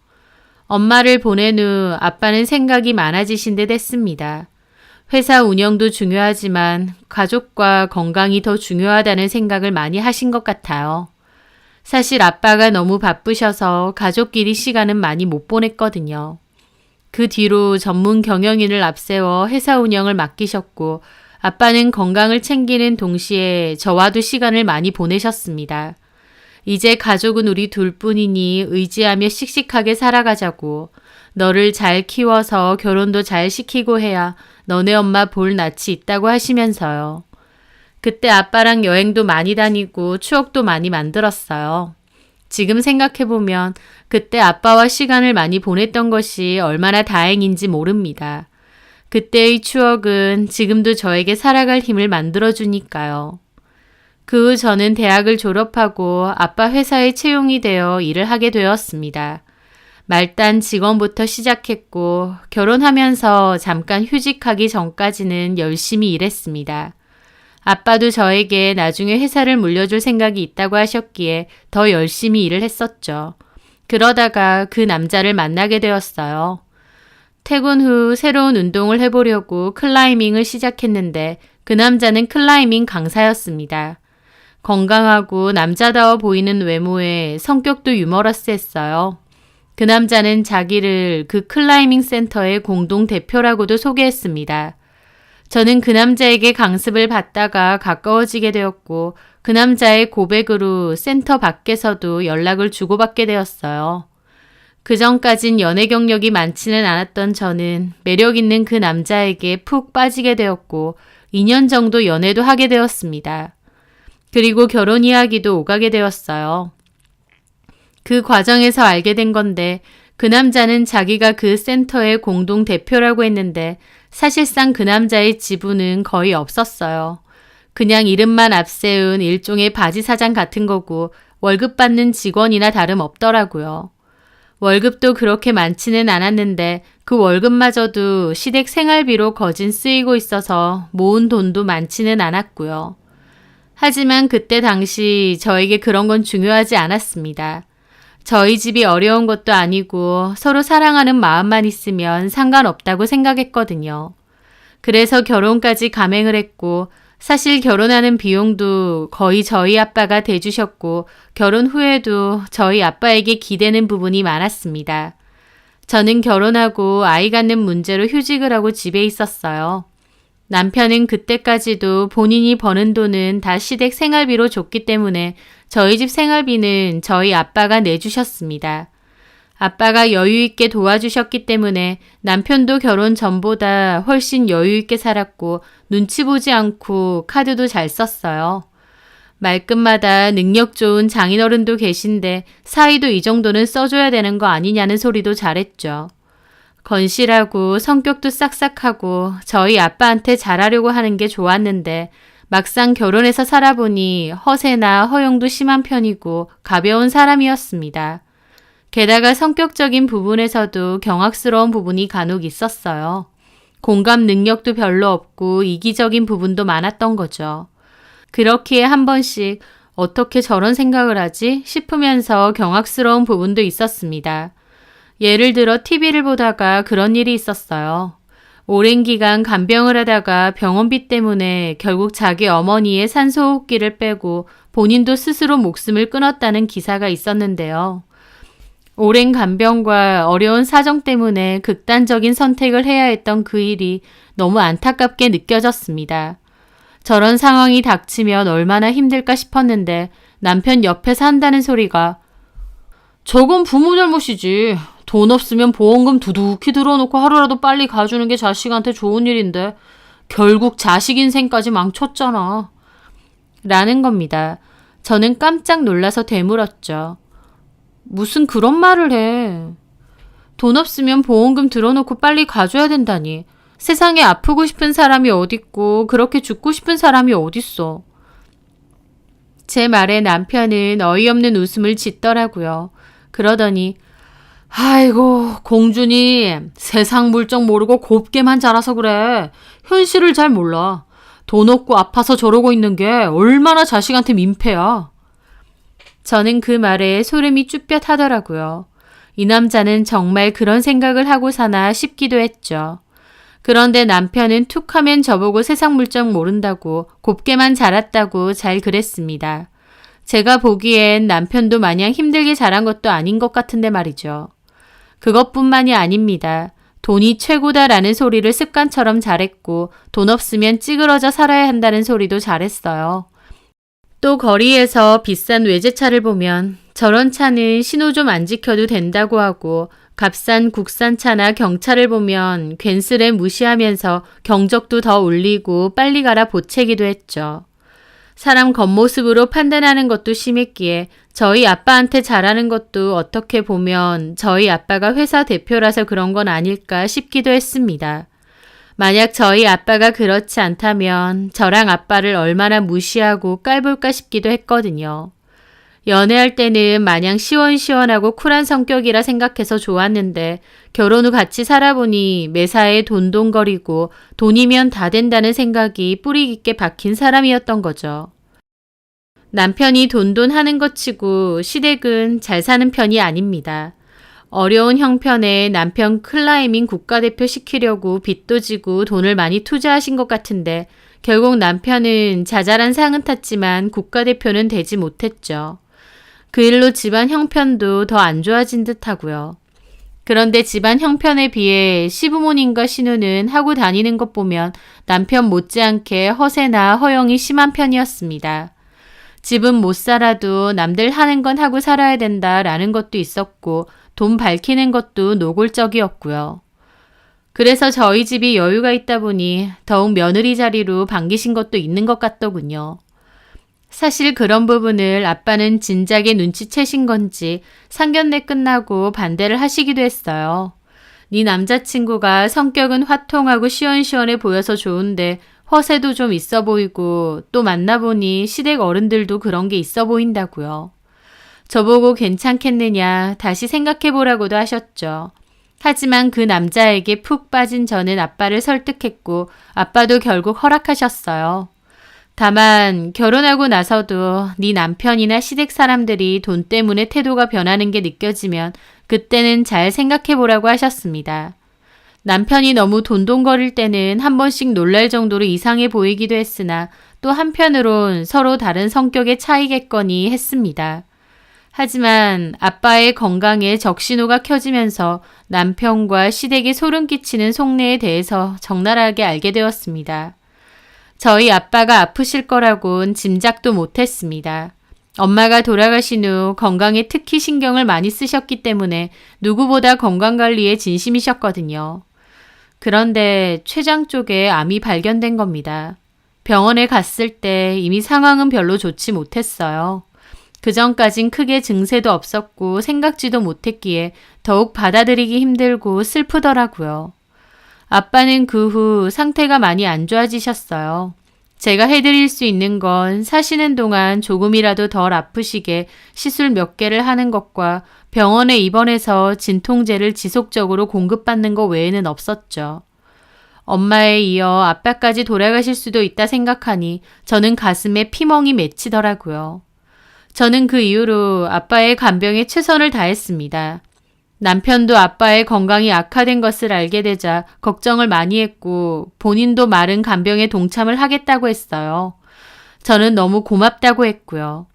엄마를 보낸 후 아빠는 생각이 많아지신 듯 했습니다. 회사 운영도 중요하지만 가족과 건강이 더 중요하다는 생각을 많이 하신 것 같아요. 사실 아빠가 너무 바쁘셔서 가족끼리 시간은 많이 못 보냈거든요. 그 뒤로 전문 경영인을 앞세워 회사 운영을 맡기셨고 아빠는 건강을 챙기는 동시에 저와도 시간을 많이 보내셨습니다. 이제 가족은 우리 둘뿐이니 의지하며 씩씩하게 살아가자고. 너를 잘 키워서 결혼도 잘 시키고 해야 너네 엄마 볼 낯이 있다고 하시면서요. 그때 아빠랑 여행도 많이 다니고 추억도 많이 만들었어요. 지금 생각해보면 그때 아빠와 시간을 많이 보냈던 것이 얼마나 다행인지 모릅니다. 그때의 추억은 지금도 저에게 살아갈 힘을 만들어주니까요. 그 후 저는 대학을 졸업하고 아빠 회사에 채용이 되어 일을 하게 되었습니다. 말단 직원부터 시작했고 결혼하면서 잠깐 휴직하기 전까지는 열심히 일했습니다. 아빠도 저에게 나중에 회사를 물려줄 생각이 있다고 하셨기에 더 열심히 일을 했었죠. 그러다가 그 남자를 만나게 되었어요. 퇴근 후 새로운 운동을 해보려고 클라이밍을 시작했는데 그 남자는 클라이밍 강사였습니다. 건강하고 남자다워 보이는 외모에 성격도 유머러스했어요. 그 남자는 자기를 그 클라이밍 센터의 공동 대표라고도 소개했습니다. 저는 그 남자에게 강습을 받다가 가까워지게 되었고 그 남자의 고백으로 센터 밖에서도 연락을 주고받게 되었어요. 그 전까진 연애 경력이 많지는 않았던 저는 매력 있는 그 남자에게 푹 빠지게 되었고 2년 정도 연애도 하게 되었습니다. 그리고 결혼 이야기도 오가게 되었어요. 그 과정에서 알게 된 건데 그 남자는 자기가 그 센터의 공동 대표라고 했는데 사실상 그 남자의 지분은 거의 없었어요. 그냥 이름만 앞세운 일종의 바지사장 같은 거고 월급 받는 직원이나 다름없더라고요. 월급도 그렇게 많지는 않았는데 그 월급마저도 시댁 생활비로 거진 쓰이고 있어서 모은 돈도 많지는 않았고요. 하지만 그때 당시 저에게 그런 건 중요하지 않았습니다. 저희 집이 어려운 것도 아니고 서로 사랑하는 마음만 있으면 상관없다고 생각했거든요. 그래서 결혼까지 감행을 했고 사실 결혼하는 비용도 거의 저희 아빠가 대주셨고 결혼 후에도 저희 아빠에게 기대는 부분이 많았습니다. 저는 결혼하고 아이 갖는 문제로 휴직을 하고 집에 있었어요. 남편은 그때까지도 본인이 버는 돈은 다 시댁 생활비로 줬기 때문에 저희 집 생활비는 저희 아빠가 내주셨습니다. 아빠가 여유 있게 도와주셨기 때문에 남편도 결혼 전보다 훨씬 여유 있게 살았고 눈치 보지 않고 카드도 잘 썼어요. 말끝마다 능력 좋은 장인어른도 계신데 사위도 이 정도는 써줘야 되는 거 아니냐는 소리도 잘했죠. 건실하고 성격도 싹싹하고 저희 아빠한테 잘하려고 하는 게 좋았는데 막상 결혼해서 살아보니 허세나 허용도 심한 편이고 가벼운 사람이었습니다. 게다가 성격적인 부분에서도 경악스러운 부분이 간혹 있었어요. 공감 능력도 별로 없고 이기적인 부분도 많았던 거죠. 그렇기에 한 번씩 어떻게 저런 생각을 하지 싶으면서 경악스러운 부분도 있었습니다. 예를 들어 TV를 보다가 그런 일이 있었어요. 오랜 기간 간병을 하다가 병원비 때문에 결국 자기 어머니의 산소호흡기를 빼고 본인도 스스로 목숨을 끊었다는 기사가 있었는데요. 오랜 간병과 어려운 사정 때문에 극단적인 선택을 해야 했던 그 일이 너무 안타깝게 느껴졌습니다. 저런 상황이 닥치면 얼마나 힘들까 싶었는데 남편 옆에서 한다는 소리가 저건 부모 잘못이지. 돈 없으면 보험금 두둑히 들어놓고 하루라도 빨리 가주는 게 자식한테 좋은 일인데 결국 자식 인생까지 망쳤잖아. 라는 겁니다. 저는 깜짝 놀라서 되물었죠. 무슨 그런 말을 해. 돈 없으면 보험금 들어놓고 빨리 가줘야 된다니. 세상에 아프고 싶은 사람이 어딨고 그렇게 죽고 싶은 사람이 어딨어. 제 말에 남편은 어이없는 웃음을 짓더라고요. 그러더니 아이고 공주니 세상 물정 모르고 곱게만 자라서 그래. 현실을 잘 몰라. 돈 없고 아파서 저러고 있는 게 얼마나 자식한테 민폐야. 저는 그 말에 소름이 쭈뼛하더라고요. 이 남자는 정말 그런 생각을 하고 사나 싶기도 했죠. 그런데 남편은 툭 하면 저보고 세상 물정 모른다고 곱게만 자랐다고 잘 그랬습니다. 제가 보기엔 남편도 마냥 힘들게 자란 것도 아닌 것 같은데 말이죠. 그것뿐만이 아닙니다. 돈이 최고다라는 소리를 습관처럼 잘했고 돈 없으면 찌그러져 살아야 한다는 소리도 잘했어요. 또 거리에서 비싼 외제차를 보면 저런 차는 신호 좀 안 지켜도 된다고 하고 값싼 국산차나 경차를 보면 괜스레 무시하면서 경적도 더 울리고 빨리 가라 보채기도 했죠. 사람 겉모습으로 판단하는 것도 심했기에 저희 아빠한테 잘하는 것도 어떻게 보면 저희 아빠가 회사 대표라서 그런 건 아닐까 싶기도 했습니다. 만약 저희 아빠가 그렇지 않다면 저랑 아빠를 얼마나 무시하고 깔볼까 싶기도 했거든요. 연애할 때는 마냥 시원시원하고 쿨한 성격이라 생각해서 좋았는데 결혼 후 같이 살아보니 매사에 돈돈거리고 돈이면 다 된다는 생각이 뿌리 깊게 박힌 사람이었던 거죠. 남편이 돈돈하는 것 치고 시댁은 잘 사는 편이 아닙니다. 어려운 형편에 남편 클라이밍 국가대표 시키려고 빚도 지고 돈을 많이 투자하신 것 같은데 결국 남편은 자잘한 상은 탔지만 국가대표는 되지 못했죠. 그 일로 집안 형편도 더 안 좋아진 듯하고요. 그런데 집안 형편에 비해 시부모님과 신우는 하고 다니는 것 보면 남편 못지않게 허세나 허영이 심한 편이었습니다. 집은 못 살아도 남들 하는 건 하고 살아야 된다라는 것도 있었고 돈 밝히는 것도 노골적이었고요. 그래서 저희 집이 여유가 있다 보니 더욱 며느리 자리로 반기신 것도 있는 것 같더군요. 사실 그런 부분을 아빠는 진작에 눈치채신 건지 상견례 끝나고 반대를 하시기도 했어요. 네 남자친구가 성격은 화통하고 시원시원해 보여서 좋은데 허세도 좀 있어 보이고 또 만나보니 시댁 어른들도 그런 게 있어 보인다고요. 저보고 괜찮겠느냐 다시 생각해보라고도 하셨죠. 하지만 그 남자에게 푹 빠진 저는 아빠를 설득했고 아빠도 결국 허락하셨어요. 다만 결혼하고 나서도 네 남편이나 시댁 사람들이 돈 때문에 태도가 변하는 게 느껴지면 그때는 잘 생각해보라고 하셨습니다. 남편이 너무 돈돈거릴 때는 한 번씩 놀랄 정도로 이상해 보이기도 했으나 또 한편으론 서로 다른 성격의 차이겠거니 했습니다. 하지만 아빠의 건강에 적신호가 켜지면서 남편과 시댁이 소름 끼치는 속내에 대해서 적나라하게 알게 되었습니다. 저희 아빠가 아프실 거라곤 짐작도 못했습니다. 엄마가 돌아가신 후 건강에 특히 신경을 많이 쓰셨기 때문에 누구보다 건강관리에 진심이셨거든요. 그런데 췌장 쪽에 암이 발견된 겁니다. 병원에 갔을 때 이미 상황은 별로 좋지 못했어요. 그전까진 크게 증세도 없었고 생각지도 못했기에 더욱 받아들이기 힘들고 슬프더라고요. 아빠는 그 후 상태가 많이 안 좋아지셨어요. 제가 해드릴 수 있는 건 사시는 동안 조금이라도 덜 아프시게 시술 몇 개를 하는 것과 병원에 입원해서 진통제를 지속적으로 공급받는 것 외에는 없었죠. 엄마에 이어 아빠까지 돌아가실 수도 있다 생각하니 저는 가슴에 피멍이 맺히더라고요. 저는 그 이후로 아빠의 간병에 최선을 다했습니다. 남편도 아빠의 건강이 악화된 것을 알게 되자 걱정을 많이 했고 본인도 마른 간병에 동참을 하겠다고 했어요. 저는 너무 고맙다고 했고요.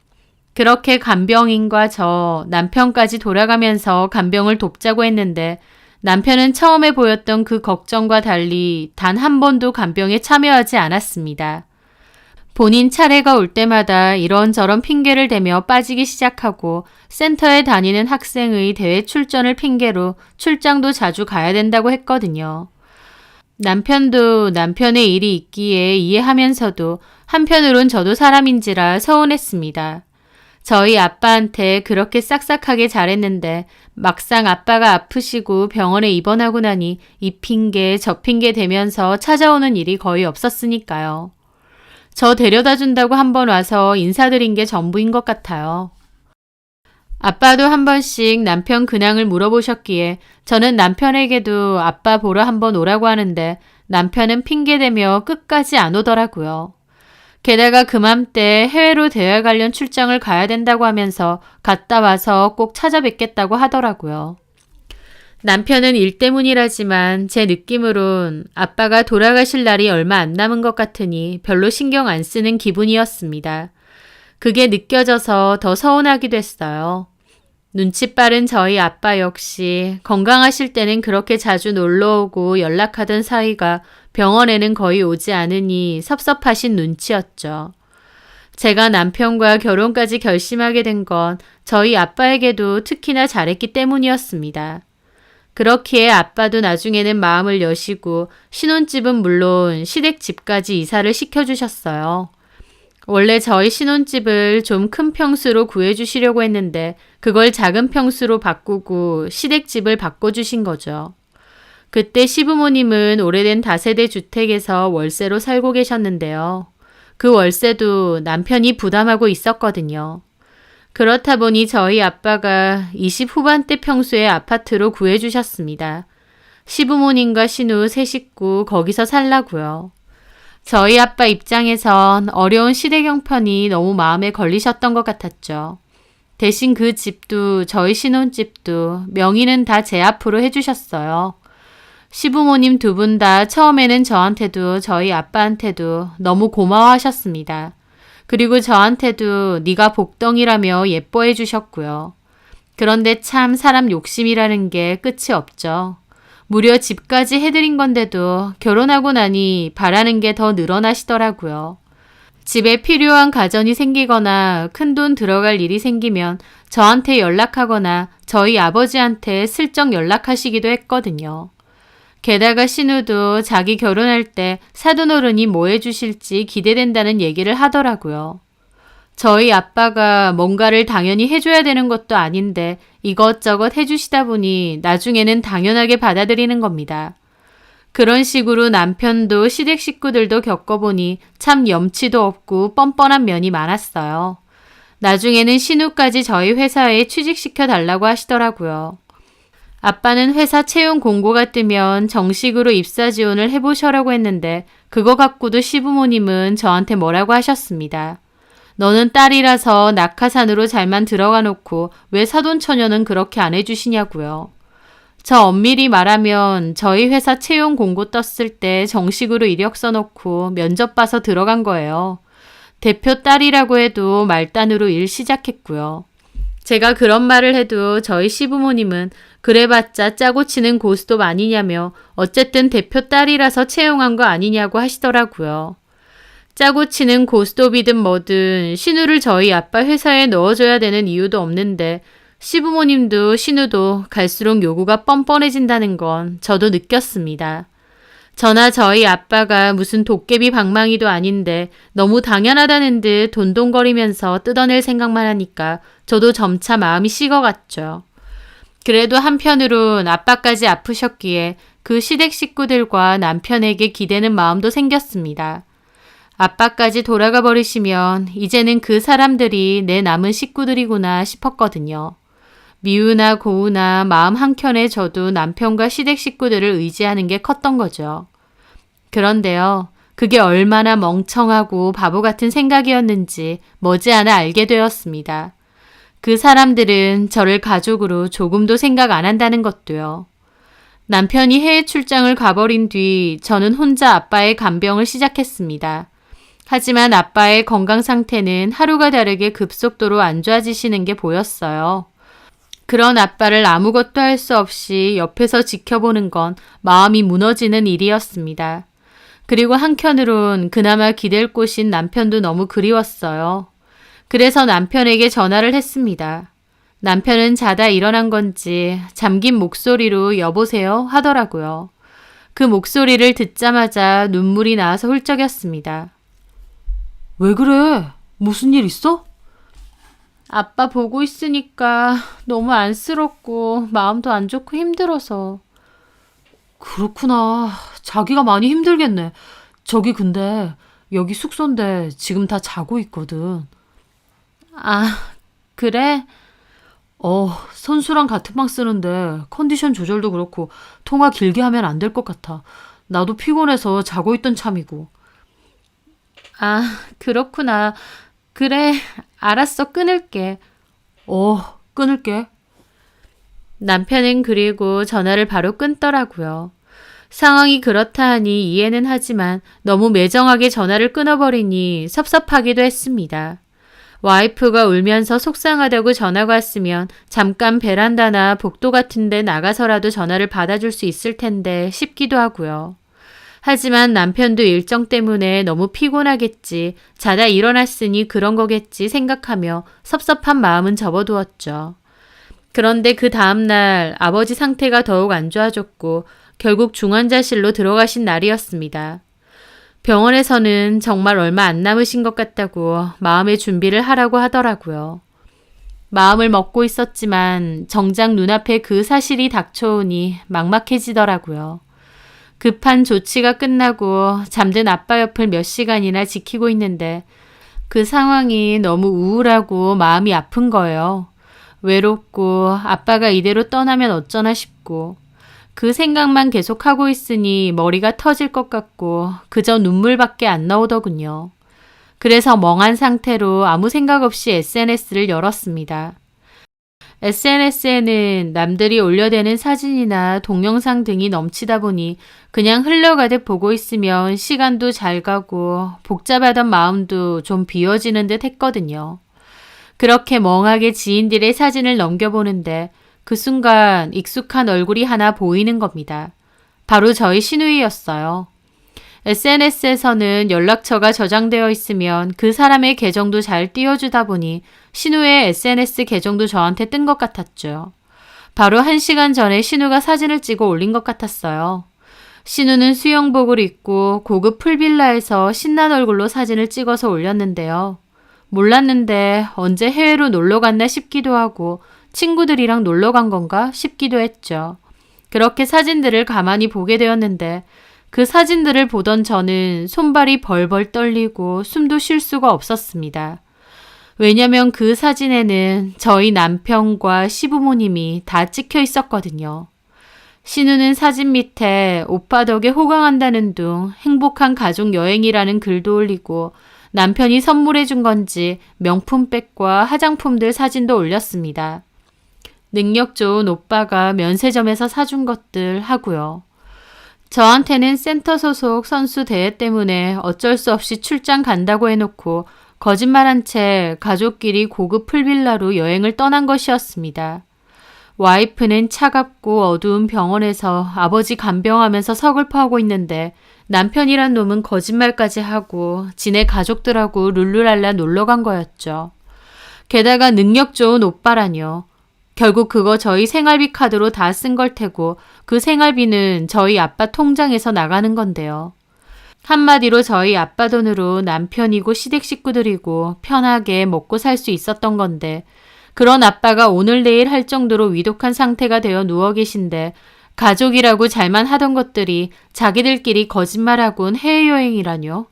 그렇게 간병인과 저, 남편까지 돌아가면서 간병을 돕자고 했는데 남편은 처음에 보였던 그 걱정과 달리 단 한 번도 간병에 참여하지 않았습니다. 본인 차례가 올 때마다 이런저런 핑계를 대며 빠지기 시작하고 센터에 다니는 학생의 대회 출전을 핑계로 출장도 자주 가야 된다고 했거든요. 남편도 남편의 일이 있기에 이해하면서도 한편으론 저도 사람인지라 서운했습니다. 저희 아빠한테 그렇게 싹싹하게 잘했는데 막상 아빠가 아프시고 병원에 입원하고 나니 이 핑계 저 핑계 대면서 찾아오는 일이 거의 없었으니까요. 저 데려다 준다고 한 번 와서 인사드린 게 전부인 것 같아요. 아빠도 한 번씩 남편 근황을 물어보셨기에 저는 남편에게도 아빠 보러 한번 오라고 하는데 남편은 핑계대며 끝까지 안 오더라고요. 게다가 그맘때 해외로 대화 관련 출장을 가야 된다고 하면서 갔다 와서 꼭 찾아뵙겠다고 하더라고요. 남편은 일 때문이라지만 제 느낌으론 아빠가 돌아가실 날이 얼마 안 남은 것 같으니 별로 신경 안 쓰는 기분이었습니다. 그게 느껴져서 더 서운하기도 했어요. 눈치 빠른 저희 아빠 역시 건강하실 때는 그렇게 자주 놀러오고 연락하던 사이가 병원에는 거의 오지 않으니 섭섭하신 눈치였죠. 제가 남편과 결혼까지 결심하게 된 건 저희 아빠에게도 특히나 잘했기 때문이었습니다. 그렇기에 아빠도 나중에는 마음을 여시고 신혼집은 물론 시댁집까지 이사를 시켜주셨어요. 원래 저희 신혼집을 좀 큰 평수로 구해주시려고 했는데 그걸 작은 평수로 바꾸고 시댁집을 바꿔주신 거죠. 그때 시부모님은 오래된 다세대 주택에서 월세로 살고 계셨는데요. 그 월세도 남편이 부담하고 있었거든요. 그렇다 보니 저희 아빠가 20 후반대 평수의 아파트로 구해주셨습니다. 시부모님과 신우 세 식구 거기서 살라고요. 저희 아빠 입장에선 어려운 시댁 형편이 너무 마음에 걸리셨던 것 같았죠. 대신 그 집도 저희 신혼집도 명의는 다 제 앞으로 해주셨어요. 시부모님 두 분 다 처음에는 저한테도 저희 아빠한테도 너무 고마워하셨습니다. 그리고 저한테도 네가 복덩이라며 예뻐해 주셨고요. 그런데 참 사람 욕심이라는 게 끝이 없죠. 무려 집까지 해드린 건데도 결혼하고 나니 바라는 게 더 늘어나시더라고요. 집에 필요한 가전이 생기거나 큰돈 들어갈 일이 생기면 저한테 연락하거나 저희 아버지한테 슬쩍 연락하시기도 했거든요. 게다가 신우도 자기 결혼할 때 사돈어른이 뭐 해주실지 기대된다는 얘기를 하더라고요. 저희 아빠가 뭔가를 당연히 해줘야 되는 것도 아닌데 이것저것 해주시다 보니 나중에는 당연하게 받아들이는 겁니다. 그런 식으로 남편도 시댁 식구들도 겪어보니 참 염치도 없고 뻔뻔한 면이 많았어요. 나중에는 신우까지 저희 회사에 취직시켜 달라고 하시더라고요. 아빠는 회사 채용 공고가 뜨면 정식으로 입사 지원을 해보셔라고 했는데 그거 갖고도 시부모님은 저한테 뭐라고 하셨습니다. 너는 딸이라서 낙하산으로 잘만 들어가 놓고 왜 사돈처녀는 그렇게 안 해주시냐고요. 저 엄밀히 말하면 저희 회사 채용 공고 떴을 때 정식으로 이력 써놓고 면접 봐서 들어간 거예요. 대표 딸이라고 해도 말단으로 일 시작했고요. 제가 그런 말을 해도 저희 시부모님은 그래봤자 짜고 치는 고스톱 아니냐며 어쨌든 대표 딸이라서 채용한 거 아니냐고 하시더라고요. 짜고 치는 고스톱이든 뭐든 신우를 저희 아빠 회사에 넣어줘야 되는 이유도 없는데 시부모님도 신우도 갈수록 요구가 뻔뻔해진다는 건 저도 느꼈습니다. 저나 저희 아빠가 무슨 도깨비 방망이도 아닌데 너무 당연하다는 듯 돈동거리면서 뜯어낼 생각만 하니까 저도 점차 마음이 식어갔죠. 그래도 한편으론 아빠까지 아프셨기에 그 시댁 식구들과 남편에게 기대는 마음도 생겼습니다. 아빠까지 돌아가 버리시면 이제는 그 사람들이 내 남은 식구들이구나 싶었거든요. 미우나 고우나 마음 한켠에 저도 남편과 시댁 식구들을 의지하는 게 컸던 거죠. 그런데요, 그게 얼마나 멍청하고 바보 같은 생각이었는지 머지않아 알게 되었습니다. 그 사람들은 저를 가족으로 조금도 생각 안 한다는 것도요. 남편이 해외 출장을 가버린 뒤 저는 혼자 아빠의 간병을 시작했습니다. 하지만 아빠의 건강 상태는 하루가 다르게 급속도로 안 좋아지시는 게 보였어요. 그런 아빠를 아무것도 할 수 없이 옆에서 지켜보는 건 마음이 무너지는 일이었습니다. 그리고 한켠으론 그나마 기댈 곳인 남편도 너무 그리웠어요. 그래서 남편에게 전화를 했습니다. 남편은 자다 일어난 건지 잠긴 목소리로 여보세요 하더라고요. 그 목소리를 듣자마자 눈물이 나와서 훌쩍였습니다. 왜 그래? 무슨 일 있어? 아빠 보고 있으니까 너무 안쓰럽고 마음도 안 좋고 힘들어서. 그렇구나. 자기가 많이 힘들겠네. 저기 근데 여기 숙소인데 지금 다 자고 있거든. 아, 그래? 선수랑 같은 방 쓰는데 컨디션 조절도 그렇고 통화 길게 하면 안 될 것 같아. 나도 피곤해서 자고 있던 참이고. 아, 그렇구나. 그래, 알았어. 끊을게. 끊을게. 남편은 그리고 전화를 바로 끊더라고요. 상황이 그렇다 하니 이해는 하지만 너무 매정하게 전화를 끊어버리니 섭섭하기도 했습니다. 와이프가 울면서 속상하다고 전화가 왔으면 잠깐 베란다나 복도 같은 데 나가서라도 전화를 받아줄 수 있을 텐데 싶기도 하고요. 하지만 남편도 일정 때문에 너무 피곤하겠지, 자다 일어났으니 그런 거겠지 생각하며 섭섭한 마음은 접어두었죠. 그런데 그 다음날 아버지 상태가 더욱 안 좋아졌고 결국 중환자실로 들어가신 날이었습니다. 병원에서는 정말 얼마 안 남으신 것 같다고 마음의 준비를 하라고 하더라고요. 마음을 먹고 있었지만 정작 눈앞에 그 사실이 닥쳐오니 막막해지더라고요. 급한 조치가 끝나고 잠든 아빠 옆을 몇 시간이나 지키고 있는데 그 상황이 너무 우울하고 마음이 아픈 거예요. 외롭고 아빠가 이대로 떠나면 어쩌나 싶고 그 생각만 계속하고 있으니 머리가 터질 것 같고 그저 눈물밖에 안 나오더군요. 그래서 멍한 상태로 아무 생각 없이 SNS를 열었습니다. SNS에는 남들이 올려대는 사진이나 동영상 등이 넘치다 보니 그냥 흘러가듯 보고 있으면 시간도 잘 가고 복잡하던 마음도 좀 비워지는 듯 했거든요. 그렇게 멍하게 지인들의 사진을 넘겨보는데 그 순간 익숙한 얼굴이 하나 보이는 겁니다. 바로 저희 시누이였어요. SNS에서는 연락처가 저장되어 있으면 그 사람의 계정도 잘 띄워주다 보니 신우의 SNS 계정도 저한테 뜬 것 같았죠. 바로 1시간 전에 신우가 사진을 찍어 올린 것 같았어요. 신우는 수영복을 입고 고급 풀빌라에서 신난 얼굴로 사진을 찍어서 올렸는데요. 몰랐는데 언제 해외로 놀러 갔나 싶기도 하고 친구들이랑 놀러 간 건가 싶기도 했죠. 그렇게 사진들을 가만히 보게 되었는데 그 사진들을 보던 저는 손발이 벌벌 떨리고 숨도 쉴 수가 없었습니다. 왜냐면 그 사진에는 저희 남편과 시부모님이 다 찍혀 있었거든요. 신우는 사진 밑에 오빠 덕에 호강한다는 둥 행복한 가족 여행이라는 글도 올리고 남편이 선물해 준 건지 명품백과 화장품들 사진도 올렸습니다. 능력 좋은 오빠가 면세점에서 사준 것들 하고요. 저한테는 센터 소속 선수 대회 때문에 어쩔 수 없이 출장 간다고 해놓고 거짓말한 채 가족끼리 고급 풀빌라로 여행을 떠난 것이었습니다. 와이프는 차갑고 어두운 병원에서 아버지 간병하면서 서글퍼하고 있는데 남편이란 놈은 거짓말까지 하고 지네 가족들하고 룰루랄라 놀러 간 거였죠. 게다가 능력 좋은 오빠라뇨. 결국 그거 저희 생활비 카드로 다 쓴 걸 테고 그 생활비는 저희 아빠 통장에서 나가는 건데요. 한마디로 저희 아빠 돈으로 남편이고 시댁 식구들이고 편하게 먹고 살 수 있었던 건데 그런 아빠가 오늘 내일 할 정도로 위독한 상태가 되어 누워 계신데 가족이라고 잘만 하던 것들이 자기들끼리 거짓말하곤 해외여행이라뇨.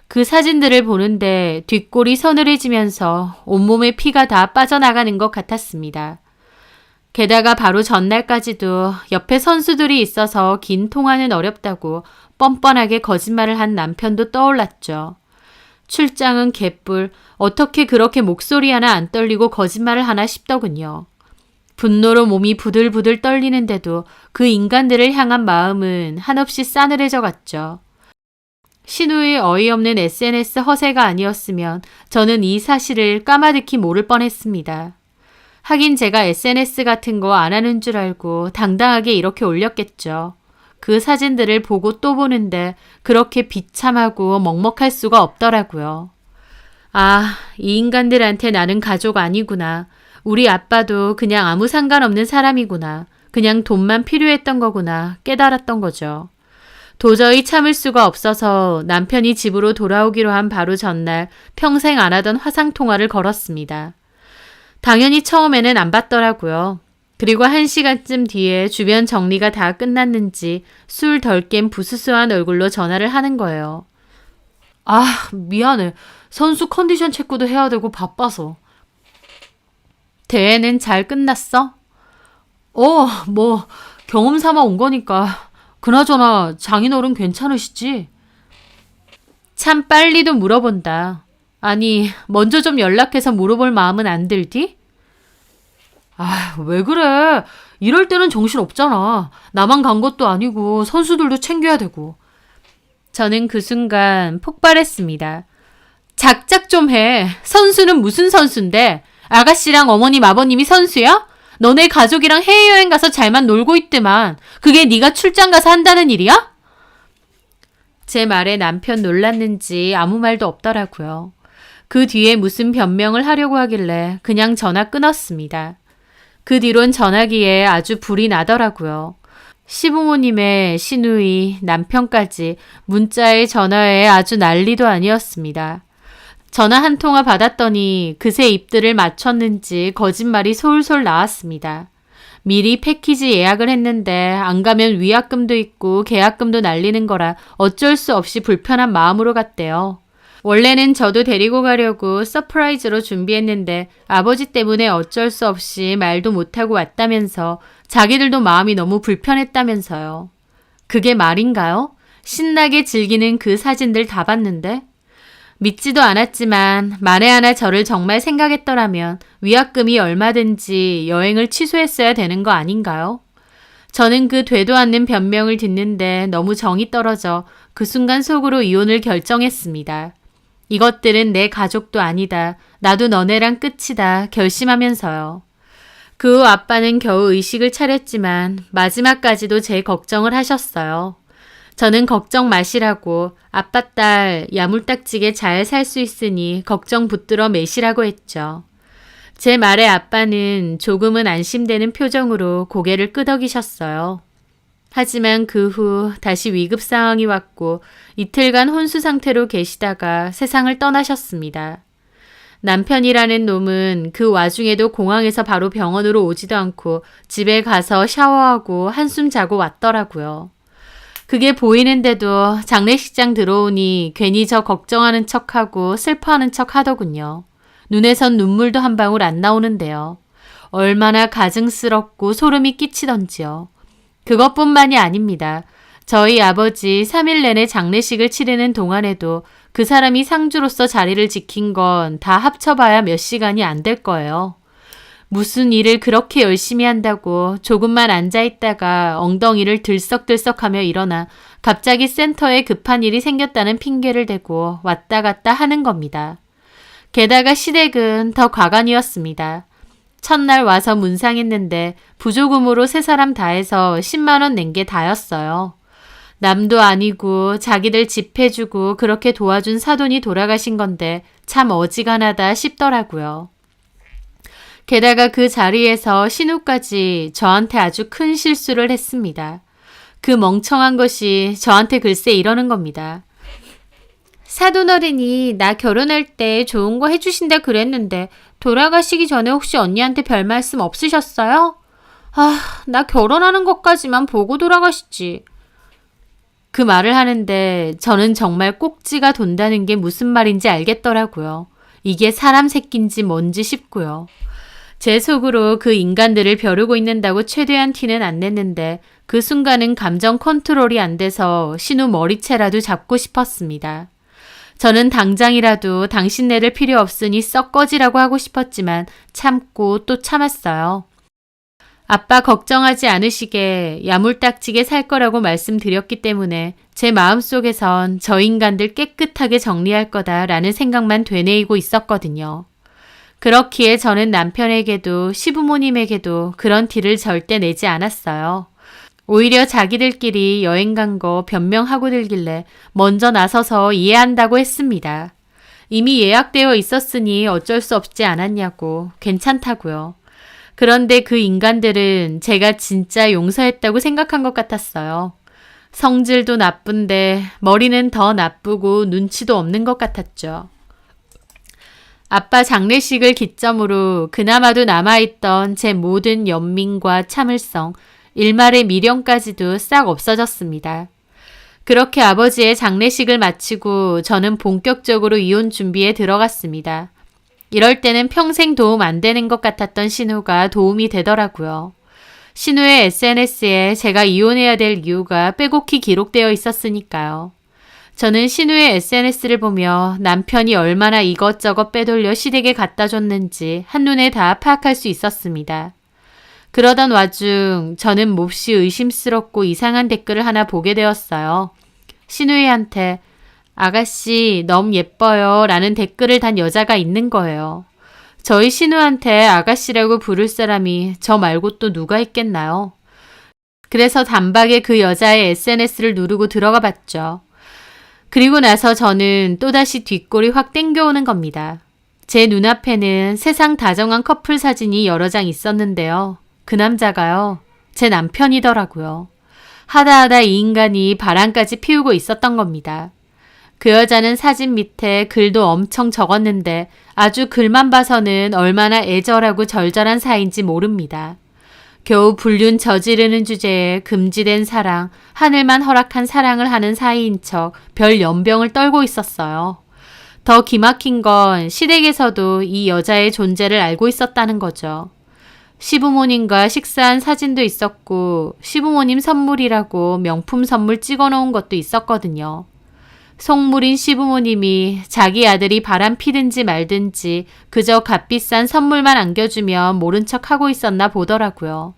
그 사진들을 보는데 뒷골이 서늘해지면서 온몸에 피가 다 빠져나가는 것 같았습니다. 게다가 바로 전날까지도 옆에 선수들이 있어서 긴 통화는 어렵다고 뻔뻔하게 거짓말을 한 남편도 떠올랐죠. 출장은 개뿔, 어떻게 그렇게 목소리 하나 안 떨리고 거짓말을 하나 싶더군요. 분노로 몸이 부들부들 떨리는데도 그 인간들을 향한 마음은 한없이 싸늘해져 갔죠. 신우의 어이없는 SNS 허세가 아니었으면 저는 이 사실을 까마득히 모를 뻔했습니다. 하긴 제가 SNS 같은 거 안 하는 줄 알고 당당하게 이렇게 올렸겠죠. 그 사진들을 보고 또 보는데 그렇게 비참하고 먹먹할 수가 없더라고요. 아, 이 인간들한테 나는 가족 아니구나. 우리 아빠도 그냥 아무 상관없는 사람이구나. 그냥 돈만 필요했던 거구나 깨달았던 거죠. 도저히 참을 수가 없어서 남편이 집으로 돌아오기로 한 바로 전날 평생 안 하던 화상통화를 걸었습니다. 당연히 처음에는 안 받더라고요. 그리고 1시간쯤 뒤에 주변 정리가 다 끝났는지 술 덜 깬 부스스한 얼굴로 전화를 하는 거예요. 아, 미안해. 선수 컨디션 체크도 해야 되고 바빠서. 대회는 잘 끝났어? 뭐 경험 삼아 온 거니까. 그나저나 장인어른 괜찮으시지? 참 빨리도 물어본다. 아니, 먼저 좀 연락해서 물어볼 마음은 안 들디? 아, 왜 그래? 이럴 때는 정신 없잖아. 나만 간 것도 아니고 선수들도 챙겨야 되고. 저는 그 순간 폭발했습니다. 작작 좀 해. 선수는 무슨 선수인데? 아가씨랑 어머님, 아버님이 선수야? 너네 가족이랑 해외여행 가서 잘만 놀고 있더만. 그게 네가 출장 가서 한다는 일이야? 제 말에 남편 놀랐는지 아무 말도 없더라고요. 그 뒤에 무슨 변명을 하려고 하길래 그냥 전화 끊었습니다. 그 뒤론 전화기에 아주 불이 나더라고요. 시부모님의 시누이, 남편까지 문자에 전화에 아주 난리도 아니었습니다. 전화 한 통화 받았더니 그새 입들을 맞췄는지 거짓말이 솔솔 나왔습니다. 미리 패키지 예약을 했는데 안 가면 위약금도 있고 계약금도 날리는 거라 어쩔 수 없이 불편한 마음으로 갔대요. 원래는 저도 데리고 가려고 서프라이즈로 준비했는데 아버지 때문에 어쩔 수 없이 말도 못하고 왔다면서 자기들도 마음이 너무 불편했다면서요. 그게 말인가요? 신나게 즐기는 그 사진들 다 봤는데? 믿지도 않았지만 만에 하나 저를 정말 생각했더라면 위약금이 얼마든지 여행을 취소했어야 되는 거 아닌가요? 저는 그 되도 않는 변명을 듣는데 너무 정이 떨어져 그 순간 속으로 이혼을 결정했습니다. 이것들은 내 가족도 아니다. 나도 너네랑 끝이다. 결심하면서요. 그 후 아빠는 겨우 의식을 차렸지만 마지막까지도 제 걱정을 하셨어요. 저는 걱정 마시라고 아빠 딸 야물딱지게 잘 살 수 있으니 걱정 붙들어 매시라고 했죠. 제 말에 아빠는 조금은 안심되는 표정으로 고개를 끄덕이셨어요. 하지만 그 후 다시 위급 상황이 왔고 이틀간 혼수 상태로 계시다가 세상을 떠나셨습니다. 남편이라는 놈은 그 와중에도 공항에서 바로 병원으로 오지도 않고 집에 가서 샤워하고 한숨 자고 왔더라고요. 그게 보이는데도 장례식장 들어오니 괜히 저 걱정하는 척하고 슬퍼하는 척 하더군요. 눈에선 눈물도 한 방울 안 나오는데요. 얼마나 가증스럽고 소름이 끼치던지요. 그것뿐만이 아닙니다. 저희 아버지 3일 내내 장례식을 치르는 동안에도 그 사람이 상주로서 자리를 지킨 건 다 합쳐봐야 몇 시간이 안 될 거예요. 무슨 일을 그렇게 열심히 한다고 조금만 앉아있다가 엉덩이를 들썩들썩하며 일어나 갑자기 센터에 급한 일이 생겼다는 핑계를 대고 왔다 갔다 하는 겁니다. 게다가 시댁은 더 과간이었습니다. 첫날 와서 문상했는데 부조금으로 세 사람 다 해서 10만 원 낸 게 다였어요. 남도 아니고 자기들 집 해주고 그렇게 도와준 사돈이 돌아가신 건데 참 어지간하다 싶더라고요. 게다가 그 자리에서 신우까지 저한테 아주 큰 실수를 했습니다. 그 멍청한 것이 저한테 글쎄 이러는 겁니다. 사돈어른이 나 결혼할 때 좋은 거 해주신다 그랬는데 돌아가시기 전에 혹시 언니한테 별 말씀 없으셨어요? 나 결혼하는 것까지만 보고 돌아가시지. 그 말을 하는데 저는 정말 꼭지가 돈다는 게 무슨 말인지 알겠더라고요. 이게 사람 새끼인지 뭔지 싶고요. 제 속으로 그 인간들을 벼르고 있는다고 최대한 티는 안 냈는데 그 순간은 감정 컨트롤이 안 돼서 신우 머리채라도 잡고 싶었습니다. 저는 당장이라도 당신네들 필요 없으니 썩 꺼지라고 하고 싶었지만 참고 또 참았어요. 아빠 걱정하지 않으시게 야물딱지게 살 거라고 말씀드렸기 때문에 제 마음속에선 저 인간들 깨끗하게 정리할 거다라는 생각만 되뇌이고 있었거든요. 그렇기에 저는 남편에게도 시부모님에게도 그런 티를 절대 내지 않았어요. 오히려 자기들끼리 여행 간 거 변명하고 들길래 먼저 나서서 이해한다고 했습니다. 이미 예약되어 있었으니 어쩔 수 없지 않았냐고 괜찮다고요. 그런데 그 인간들은 제가 진짜 용서했다고 생각한 것 같았어요. 성질도 나쁜데 머리는 더 나쁘고 눈치도 없는 것 같았죠. 아빠 장례식을 기점으로 그나마도 남아있던 제 모든 연민과 참을성, 일말의 미련까지도 싹 없어졌습니다. 그렇게 아버지의 장례식을 마치고 저는 본격적으로 이혼 준비에 들어갔습니다. 이럴 때는 평생 도움 안 되는 것 같았던 신우가 도움이 되더라고요. 신우의 SNS에 제가 이혼해야 될 이유가 빼곡히 기록되어 있었으니까요. 저는 신우의 SNS를 보며 남편이 얼마나 이것저것 빼돌려 시댁에 갖다 줬는지 한눈에 다 파악할 수 있었습니다. 그러던 와중 저는 몹시 의심스럽고 이상한 댓글을 하나 보게 되었어요. 신우이한테 아가씨 너무 예뻐요 라는 댓글을 단 여자가 있는 거예요. 저희 신우한테 아가씨라고 부를 사람이 저 말고 또 누가 있겠나요? 그래서 단박에 그 여자의 SNS를 누르고 들어가 봤죠. 그리고 나서 저는 또다시 뒷골이 확 땡겨오는 겁니다. 제 눈앞에는 세상 다정한 커플 사진이 여러 장 있었는데요. 그 남자가요. 제 남편이더라고요. 하다하다 이 인간이 바람까지 피우고 있었던 겁니다. 그 여자는 사진 밑에 글도 엄청 적었는데 아주 글만 봐서는 얼마나 애절하고 절절한 사이인지 모릅니다. 겨우 불륜 저지르는 주제에 금지된 사랑, 하늘만 허락한 사랑을 하는 사이인 척 별 연병을 떨고 있었어요. 더 기막힌 건 시댁에서도 이 여자의 존재를 알고 있었다는 거죠. 시부모님과 식사한 사진도 있었고 시부모님 선물이라고 명품 선물 찍어놓은 것도 있었거든요. 속물인 시부모님이 자기 아들이 바람 피든지 말든지 그저 값비싼 선물만 안겨주면 모른 척 하고 있었나 보더라고요.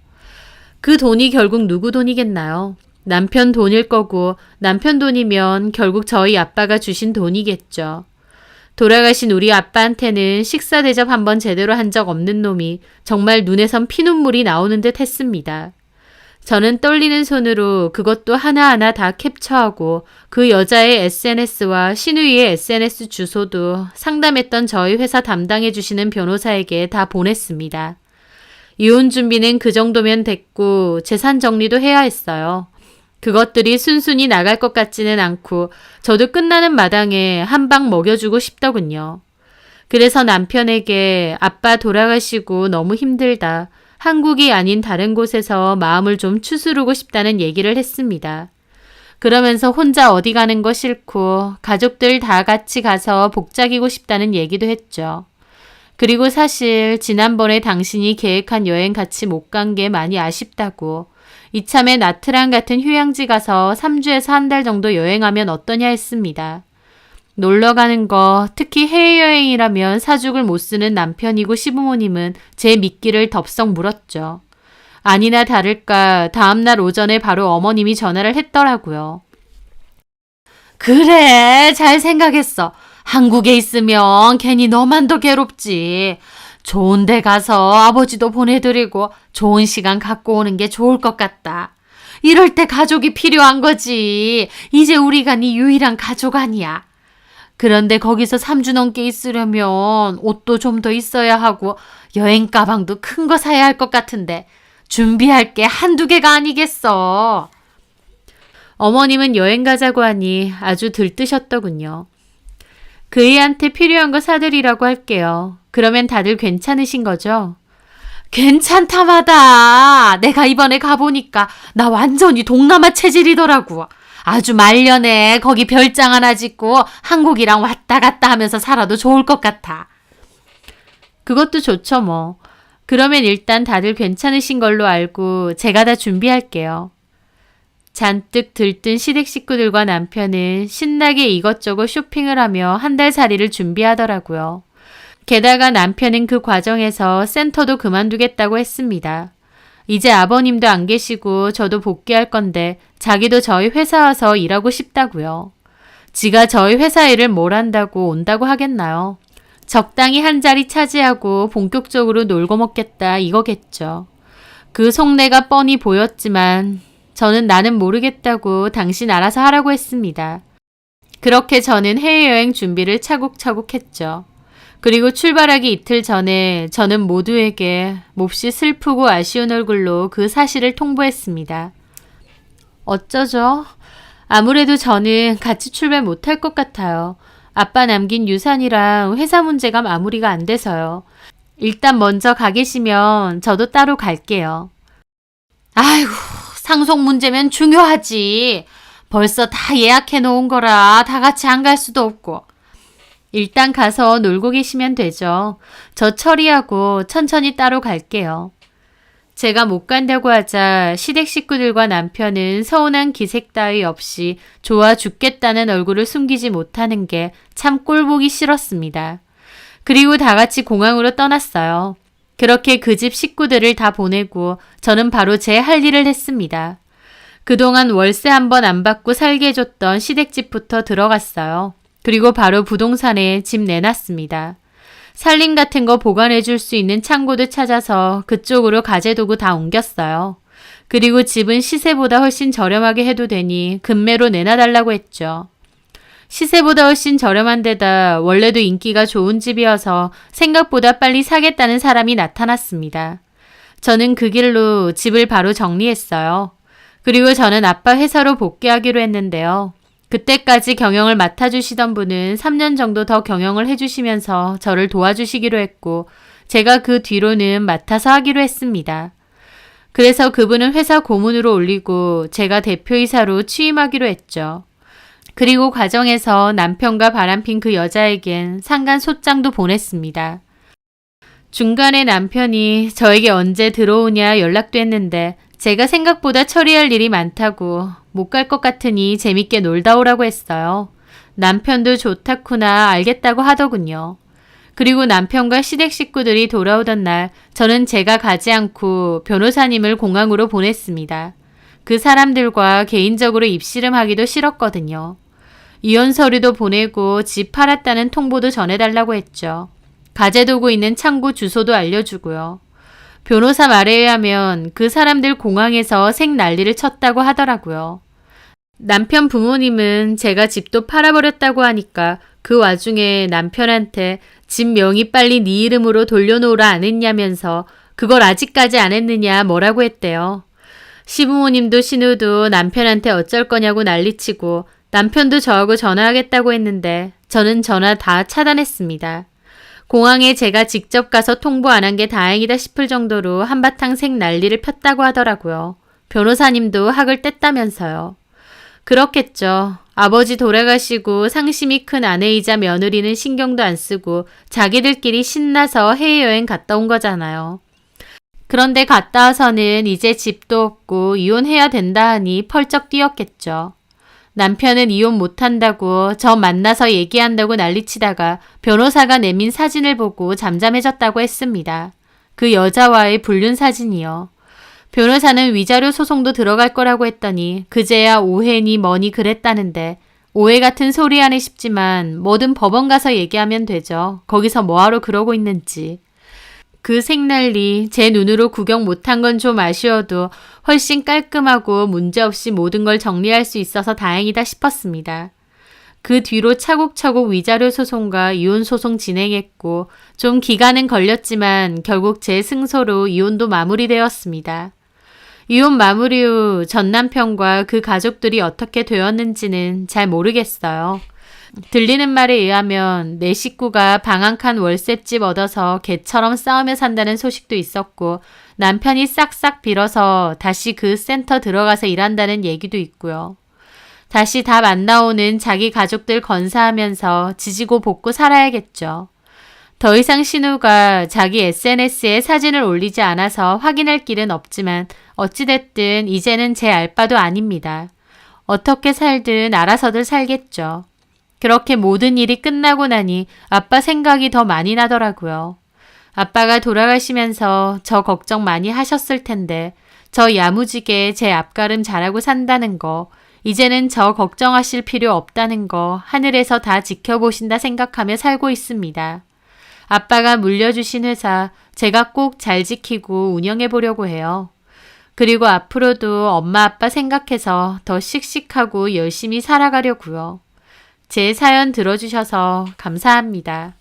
그 돈이 결국 누구 돈이겠나요? 남편 돈일 거고 남편 돈이면 결국 저희 아빠가 주신 돈이겠죠. 돌아가신 우리 아빠한테는 식사 대접 한번 제대로 한 적 없는 놈이 정말 눈에선 피눈물이 나오는 듯 했습니다. 저는 떨리는 손으로 그것도 하나하나 다 캡처하고 그 여자의 SNS와 신우이의 SNS 주소도 상담했던 저희 회사 담당해 주시는 변호사에게 다 보냈습니다. 이혼 준비는 그 정도면 됐고 재산 정리도 해야 했어요. 그것들이 순순히 나갈 것 같지는 않고 저도 끝나는 마당에 한 방 먹여주고 싶더군요. 그래서 남편에게 아빠 돌아가시고 너무 힘들다. 한국이 아닌 다른 곳에서 마음을 좀 추스르고 싶다는 얘기를 했습니다. 그러면서 혼자 어디 가는 거 싫고 가족들 다 같이 가서 복작이고 싶다는 얘기도 했죠. 그리고 사실 지난번에 당신이 계획한 여행 같이 못 간 게 많이 아쉽다고 이참에 나트랑 같은 휴양지 가서 3주에서 한 달 정도 여행하면 어떠냐 했습니다. 놀러 가는 거, 특히 해외여행이라면 사죽을 못 쓰는 남편이고 시부모님은 제 미끼를 덥석 물었죠. 아니나 다를까 다음날 오전에 바로 어머님이 전화를 했더라고요. 그래, 잘 생각했어. 한국에 있으면 괜히 너만 더 괴롭지. 좋은 데 가서 아버지도 보내드리고 좋은 시간 갖고 오는 게 좋을 것 같다. 이럴 때 가족이 필요한 거지. 이제 우리가 네 유일한 가족 아니야. 그런데 거기서 3주 넘게 있으려면 옷도 좀 더 있어야 하고 여행 가방도 큰 거 사야 할 것 같은데 준비할 게 한두 개가 아니겠어. 어머님은 여행 가자고 하니 아주 들뜨셨더군요. 그 애한테 필요한 거 사드리라고 할게요. 그러면 다들 괜찮으신 거죠? 괜찮다마다. 내가 이번에 가보니까 나 완전히 동남아 체질이더라고. 아주 말년에 거기 별장 하나 짓고 한국이랑 왔다 갔다 하면서 살아도 좋을 것 같아. 그것도 좋죠 뭐. 그러면 일단 다들 괜찮으신 걸로 알고 제가 다 준비할게요. 잔뜩 들뜬 시댁 식구들과 남편은 신나게 이것저것 쇼핑을 하며 한 달 살이를 준비하더라고요. 게다가 남편은 그 과정에서 센터도 그만두겠다고 했습니다. 이제 아버님도 안 계시고 저도 복귀할 건데 자기도 저희 회사 와서 일하고 싶다고요. 지가 저희 회사 일을 뭘 한다고 온다고 하겠나요? 적당히 한 자리 차지하고 본격적으로 놀고 먹겠다 이거겠죠. 그 속내가 뻔히 보였지만 저는 나는 모르겠다고 당신 알아서 하라고 했습니다. 그렇게 저는 해외여행 준비를 차곡차곡 했죠. 그리고 출발하기 이틀 전에 저는 모두에게 몹시 슬프고 아쉬운 얼굴로 그 사실을 통보했습니다. 어쩌죠? 아무래도 저는 같이 출발 못할 것 같아요. 아빠 남긴 유산이랑 회사 문제가 마무리가 안 돼서요. 일단 먼저 가 계시면 저도 따로 갈게요. 아이고, 상속 문제면 중요하지. 벌써 다 예약해 놓은 거라 다 같이 안 갈 수도 없고. 일단 가서 놀고 계시면 되죠. 저 처리하고 천천히 따로 갈게요. 제가 못 간다고 하자 시댁 식구들과 남편은 서운한 기색 따위 없이 좋아 죽겠다는 얼굴을 숨기지 못하는 게 참 꼴보기 싫었습니다. 그리고 다 같이 공항으로 떠났어요. 그렇게 그 집 식구들을 다 보내고 저는 바로 제 할 일을 했습니다. 그동안 월세 한 번 안 받고 살게 해줬던 시댁집부터 들어갔어요. 그리고 바로 부동산에 집 내놨습니다. 살림 같은 거 보관해 줄 수 있는 창고도 찾아서 그쪽으로 가재도구 다 옮겼어요. 그리고 집은 시세보다 훨씬 저렴하게 해도 되니 금매로 내놔달라고 했죠. 시세보다 훨씬 저렴한 데다 원래도 인기가 좋은 집이어서 생각보다 빨리 사겠다는 사람이 나타났습니다. 저는 그 길로 집을 바로 정리했어요. 그리고 저는 아빠 회사로 복귀하기로 했는데요. 그때까지 경영을 맡아주시던 분은 3년 정도 더 경영을 해주시면서 저를 도와주시기로 했고 제가 그 뒤로는 맡아서 하기로 했습니다. 그래서 그분은 회사 고문으로 올리고 제가 대표이사로 취임하기로 했죠. 그리고 과정에서 남편과 바람핀 그 여자에겐 상간 소장도 보냈습니다. 중간에 남편이 저에게 언제 들어오냐 연락도 했는데 제가 생각보다 처리할 일이 많다고 못 갈 것 같으니 재밌게 놀다 오라고 했어요. 남편도 좋다구나 알겠다고 하더군요. 그리고 남편과 시댁 식구들이 돌아오던 날 저는 제가 가지 않고 변호사님을 공항으로 보냈습니다. 그 사람들과 개인적으로 입씨름하기도 싫었거든요. 이혼 서류도 보내고 집 팔았다는 통보도 전해달라고 했죠. 가재도구 있는 창고 주소도 알려주고요. 변호사 말에 의하면 그 사람들 공항에서 생난리를 쳤다고 하더라고요. 남편 부모님은 제가 집도 팔아버렸다고 하니까 그 와중에 남편한테 집 명의 빨리 네 이름으로 돌려놓으라 안 했냐면서 그걸 아직까지 안 했느냐 뭐라고 했대요. 시부모님도 신우도 남편한테 어쩔 거냐고 난리치고 남편도 저하고 전화하겠다고 했는데 저는 전화 다 차단했습니다. 공항에 제가 직접 가서 통보 안 한 게 다행이다 싶을 정도로 한바탕 생난리를 폈다고 하더라고요. 변호사님도 학을 뗐다면서요. 그렇겠죠. 아버지 돌아가시고 상심이 큰 아내이자 며느리는 신경도 안 쓰고 자기들끼리 신나서 해외여행 갔다 온 거잖아요. 그런데 갔다 와서는 이제 집도 없고 이혼해야 된다 하니 펄쩍 뛰었겠죠. 남편은 이혼 못한다고 저 만나서 얘기한다고 난리치다가 변호사가 내민 사진을 보고 잠잠해졌다고 했습니다. 그 여자와의 불륜 사진이요. 변호사는 위자료 소송도 들어갈 거라고 했더니 그제야 오해니 뭐니 그랬다는데 오해 같은 소리 하네 싶지만 뭐든 법원 가서 얘기하면 되죠. 거기서 뭐하러 그러고 있는지. 그 생날리 제 눈으로 구경 못한 건 좀 아쉬워도 훨씬 깔끔하고 문제없이 모든 걸 정리할 수 있어서 다행이다 싶었습니다. 그 뒤로 차곡차곡 위자료 소송과 이혼 소송 진행했고 좀 기간은 걸렸지만 결국 제 승소로 이혼도 마무리되었습니다. 이혼 마무리 후 전 남편과 그 가족들이 어떻게 되었는지는 잘 모르겠어요. 들리는 말에 의하면 내 식구가 방 한 칸 월세집 얻어서 개처럼 싸우며 산다는 소식도 있었고 남편이 싹싹 빌어서 다시 그 센터 들어가서 일한다는 얘기도 있고요. 다시 다 만나오는 자기 가족들 건사하면서 지지고 볶고 살아야겠죠. 더 이상 신우가 자기 SNS에 사진을 올리지 않아서 확인할 길은 없지만 어찌됐든 이제는 제 알바도 아닙니다. 어떻게 살든 알아서들 살겠죠. 그렇게 모든 일이 끝나고 나니 아빠 생각이 더 많이 나더라고요. 아빠가 돌아가시면서 저 걱정 많이 하셨을 텐데 저 야무지게 제 앞가름 잘하고 산다는 거, 이제는 저 걱정하실 필요 없다는 거 하늘에서 다 지켜보신다 생각하며 살고 있습니다. 아빠가 물려주신 회사 제가 꼭 잘 지키고 운영해 보려고 해요. 그리고 앞으로도 엄마 아빠 생각해서 더 씩씩하고 열심히 살아가려고요. 제 사연 들어주셔서 감사합니다.